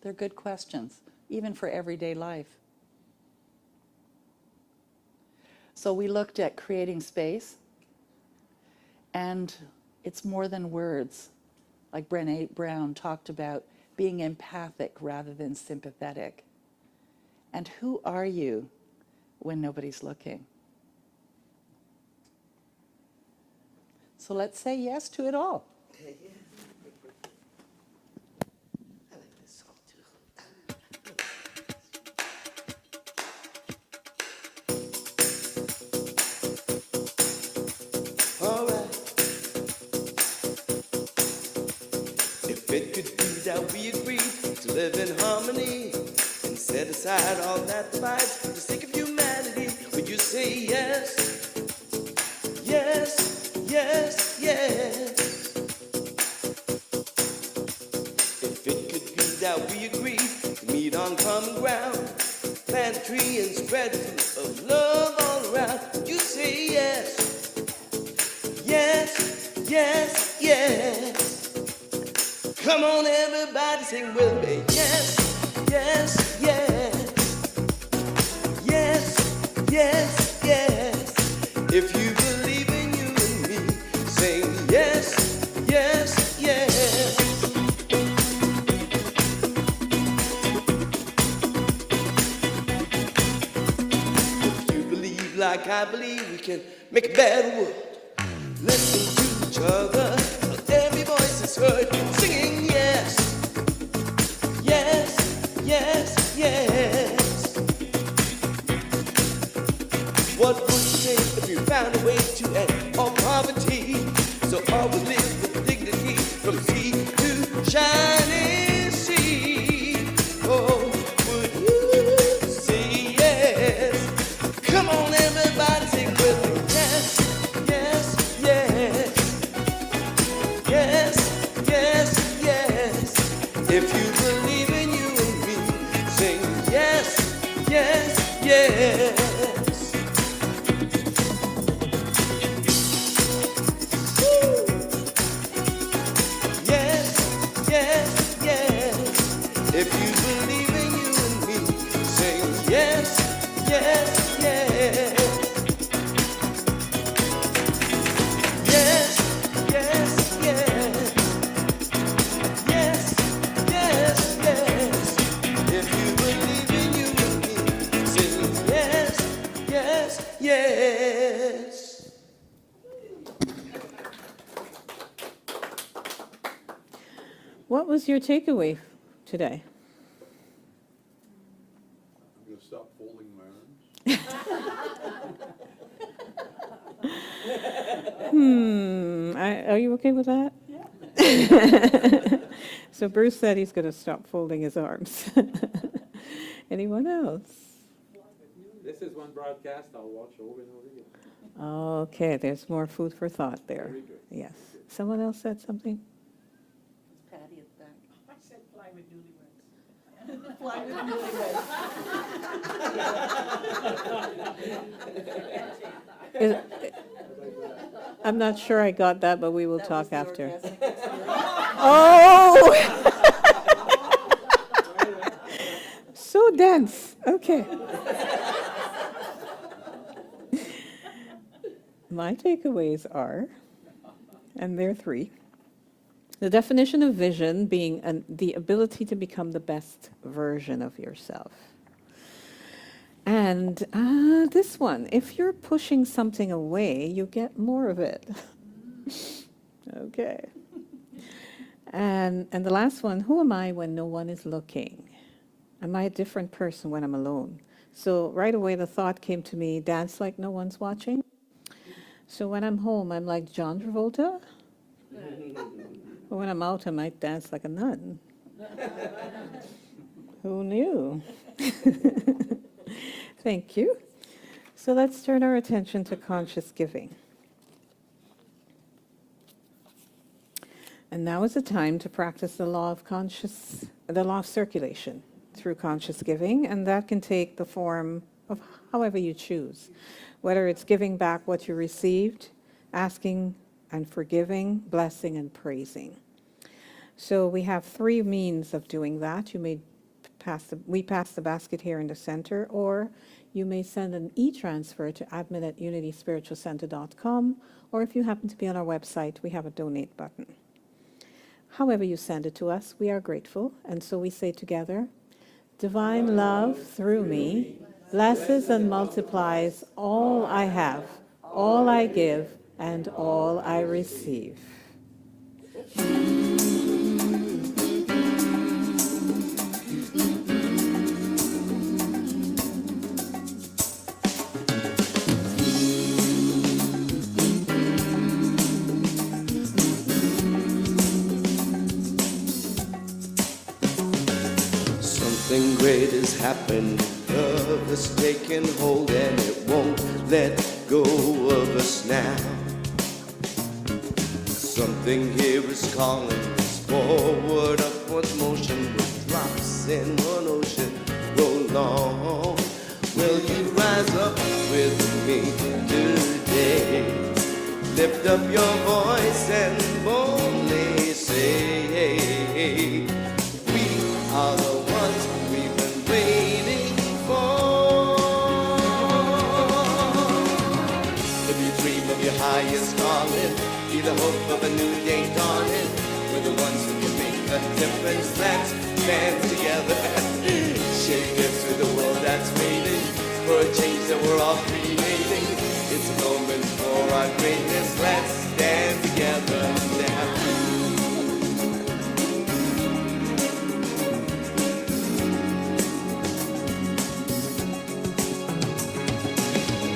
They're good questions, even for everyday life. So we looked at creating space, and it's more than words. Like Brené Brown talked about being empathic rather than sympathetic. And who are you when nobody's looking? So let's say yes to it all. I like this song too. All right. If it could be that we agreed to live in harmony and set aside all that divides for the sake of humanity, would you say yes? Yes, yes, yes. If it could be that we agreed to meet on common ground, plant a tree and spread fruit of love all around, would you say yes? Yes, yes, yes. Come on, everybody, sing with me. Yes, yes, yes. Yes, yes, yes. If you believe in you and me, sing yes, yes, yes. If you believe like I believe, we can make a better world. Listen to each other, let every voice is heard, singing yes, yes, yes, yes. What would you say if you found a way to end all poverty? So all would live with dignity from sea to shining sea. Oh, would you say yes? Come on, everybody, sing with me. Yes, yes, yes. Yes, yes, yes. If you believe in you and me, sing yes, yes, yes. Woo. Yes, yes, yes. If you believe in you and me, sing yes, yes, yes. Yes, yes, yes. Yes, yes, yes. If you believe in you and me, sing yes, yes, yes. What was your takeaway today? I'm going to stop folding my arms. Are you okay with that? Yeah. So Bruce said he's going to stop folding his arms. Anyone else? This is one broadcast I'll watch over and over again. Okay, there's more food for thought there. Very good. Yes. Someone else said something? Patty at the back. I said fly with newlyweds. I'm not sure I got that, but we will talk after. Oh! So dense. Okay. My takeaways are, and there are three. The definition of vision being the ability to become the best version of yourself. And this one, if you're pushing something away, you get more of it. Okay. And the last one, who am I when no one is looking? Am I a different person when I'm alone? So right away the thought came to me, dance like no one's watching. So when I'm home, I'm like John Travolta. But when I'm out, I might dance like a nun. Who knew? Thank you. So let's turn our attention to conscious giving. And now is the time to practice the law of circulation through conscious giving, and that can take the form of however you choose, whether it's giving back what you received, asking and forgiving, blessing and praising. So we have 3 means of doing that. You may we pass the basket here in the center, or you may send an e-transfer to admin@unityspiritualcenter.com, or if you happen to be on our website, we have a donate button. However you send it to us, we are grateful, and so we say together, divine love through me blesses and multiplies all I have, all I give, and all I receive. Something great has happened. Love has taken hold and it won't let go of us now. Something here is calling us forward, upward motion with drops in one ocean. Roll on. Will you rise up with me today? Lift up your voice and boldly say, we are the ones we've been waiting for. If you dream of your highest calling, be the hope of a new day dawning. We're the ones who can make a difference. Let's stand together. Shake it to the world that's waiting for a change that we're all creating. It's a moment for our greatness. Let's stand together now.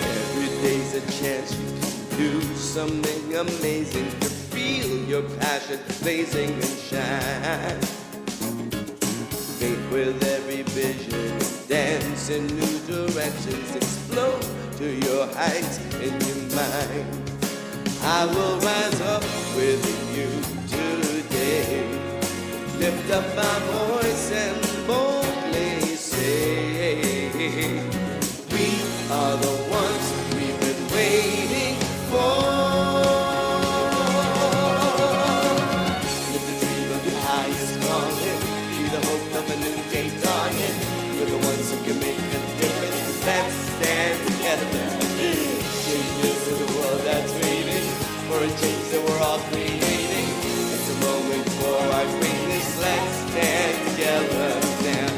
Every day's a chance you can do something amazing, to feel your passion blazing and shine. Faith with every vision, dance in new directions, explode to your heights in your mind. I will rise up with you today. Lift up my voice and boldly say, we are the ones we've been waiting for. Live the dream of your highest calling, be the hope of a new day dawning. We're the ones who can make a difference. Let's stand together. Change this to the world that's waiting for a change that we're all creating. It's a moment for our greatness. Let's stand together now.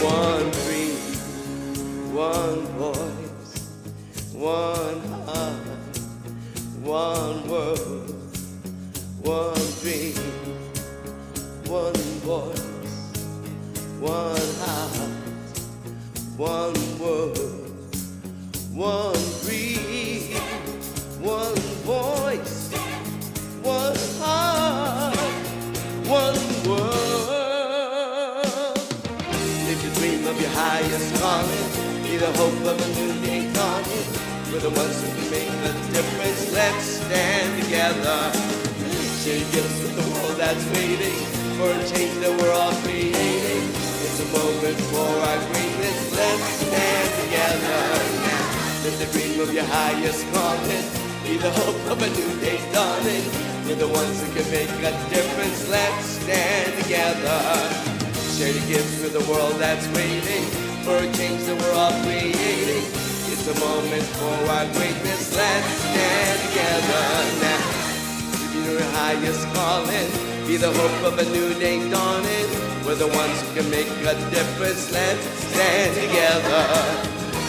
One dream, one voice, one heart, one word, one dream, one voice, one heart, one word, one dream, one voice, one heart, one word. If you dream of your highest calling, be the hope of a new day dawning. We're the ones who can make the difference. Let's stand together. Share gifts with the world that's waiting for a change that we're all creating. It's a moment for our greatness. Let's stand together now. Live the dream of your highest calling. Be the hope of a new day dawning. We're the ones who can make a difference. Let's stand together. Share the gifts with the world that's waiting for a change that we're all creating. It's a moment for our greatness. Let's stand together now. If you know your highest calling, be the hope of a new day dawning. We're the ones who can make a difference. Let's stand together.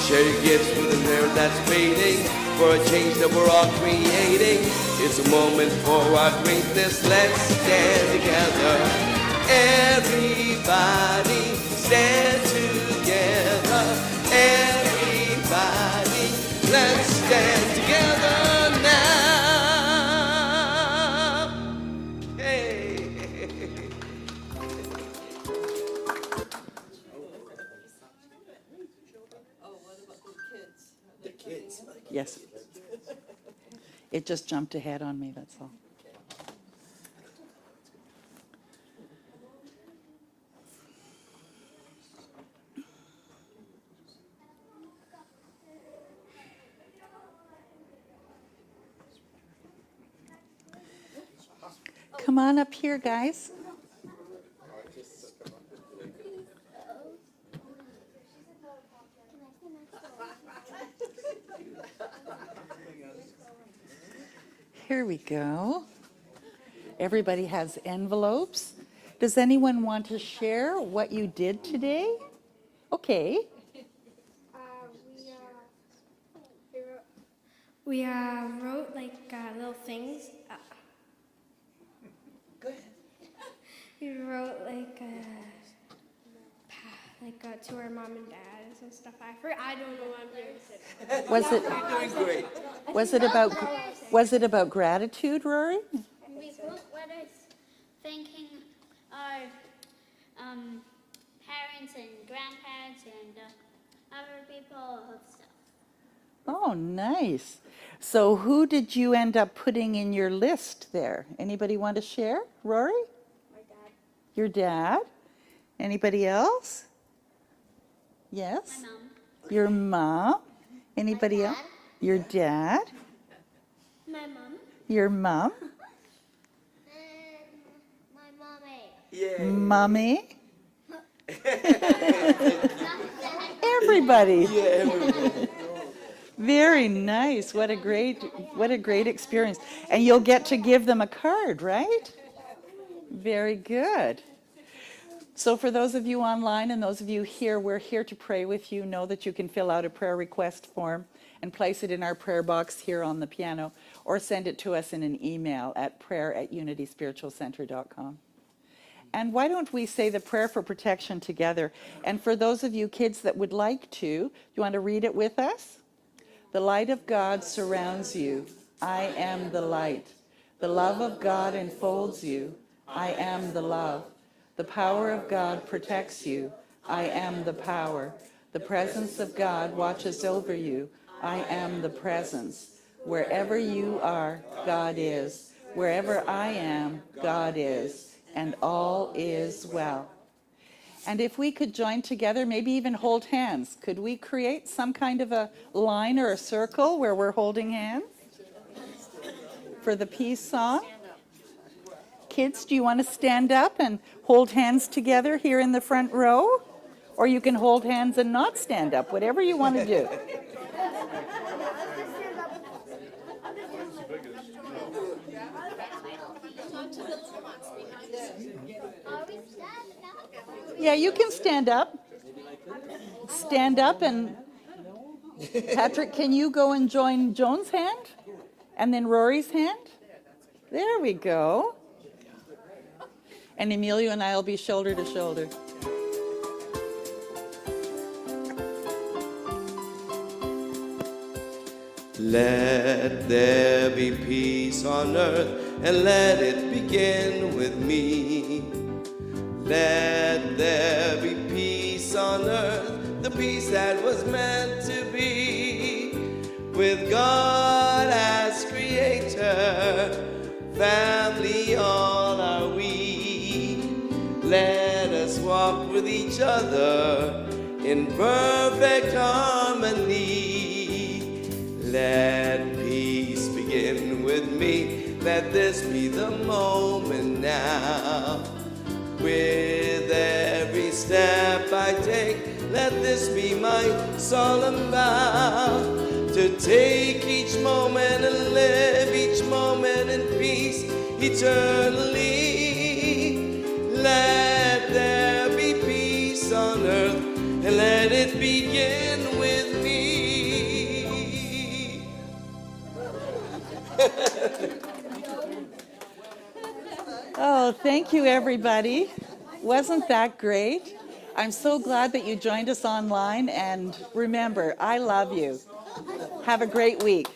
Share your gifts with the world that's waiting for a change that we're all creating. It's a moment for our greatness. Let's stand together. Everybody stand together. Everybody, let's stand together now. Hey. Yes. It just jumped ahead on me, that's all. Come on up here, guys. Here we go. Everybody has envelopes. Does anyone want to share what you did today? Okay. We wrote like little things. Go ahead. We wrote like to our mom and dad and stuff. I don't know what I'm doing. Was it about gratitude, Rory? We wrote letters thanking our parents and grandparents and other people of stuff. Oh, nice. So who did you end up putting in your list there? Anybody want to share? Rory? My dad. Your dad? Anybody else? Yes? My mom. Your mom? Anybody else? dad. Your dad? My mom. Your mom? And my mommy. Yeah. Mommy? Everybody. Yeah, everybody. Very nice. What a great experience. And you'll get to give them a card, right? Very good. So for those of you online and those of you here, we're here to pray with you. Know that you can fill out a prayer request form and place it in our prayer box here on the piano, or send it to us in an email at prayer@unityspiritualcenter.com. And why don't we say the prayer for protection together? And for those of you kids that would like to, you want to read it with us? The light of God surrounds you. I am the light. The love of God enfolds you. I am the love. The power of God protects you. I am the power. The presence of God watches over you. I am the presence. Wherever you are, God is. Wherever I am, God is. And all is well. And if we could join together, maybe even hold hands, could we create some kind of a line or a circle where we're holding hands for the peace song? Kids, do you want to stand up and hold hands together here in the front row? Or you can hold hands and not stand up, whatever you want to do. Yeah, you can stand up. Stand up, and Patrick, can you go and join Joan's hand? And then Rory's hand? There we go. And Emilio and I will be shoulder to shoulder. Let there be peace on earth, and let it begin with me. Let there be peace on earth, the peace that was meant to be. With God as creator, family all are we. Let us walk with each other in perfect harmony. Let peace begin with me. Let this be the moment now. With every step I take, let this be my solemn vow. To take each moment and live each moment in peace eternally. Let there let it begin with me. Oh, thank you, everybody. Wasn't that great? I'm so glad that you joined us online, and remember, I love you. Have a great week.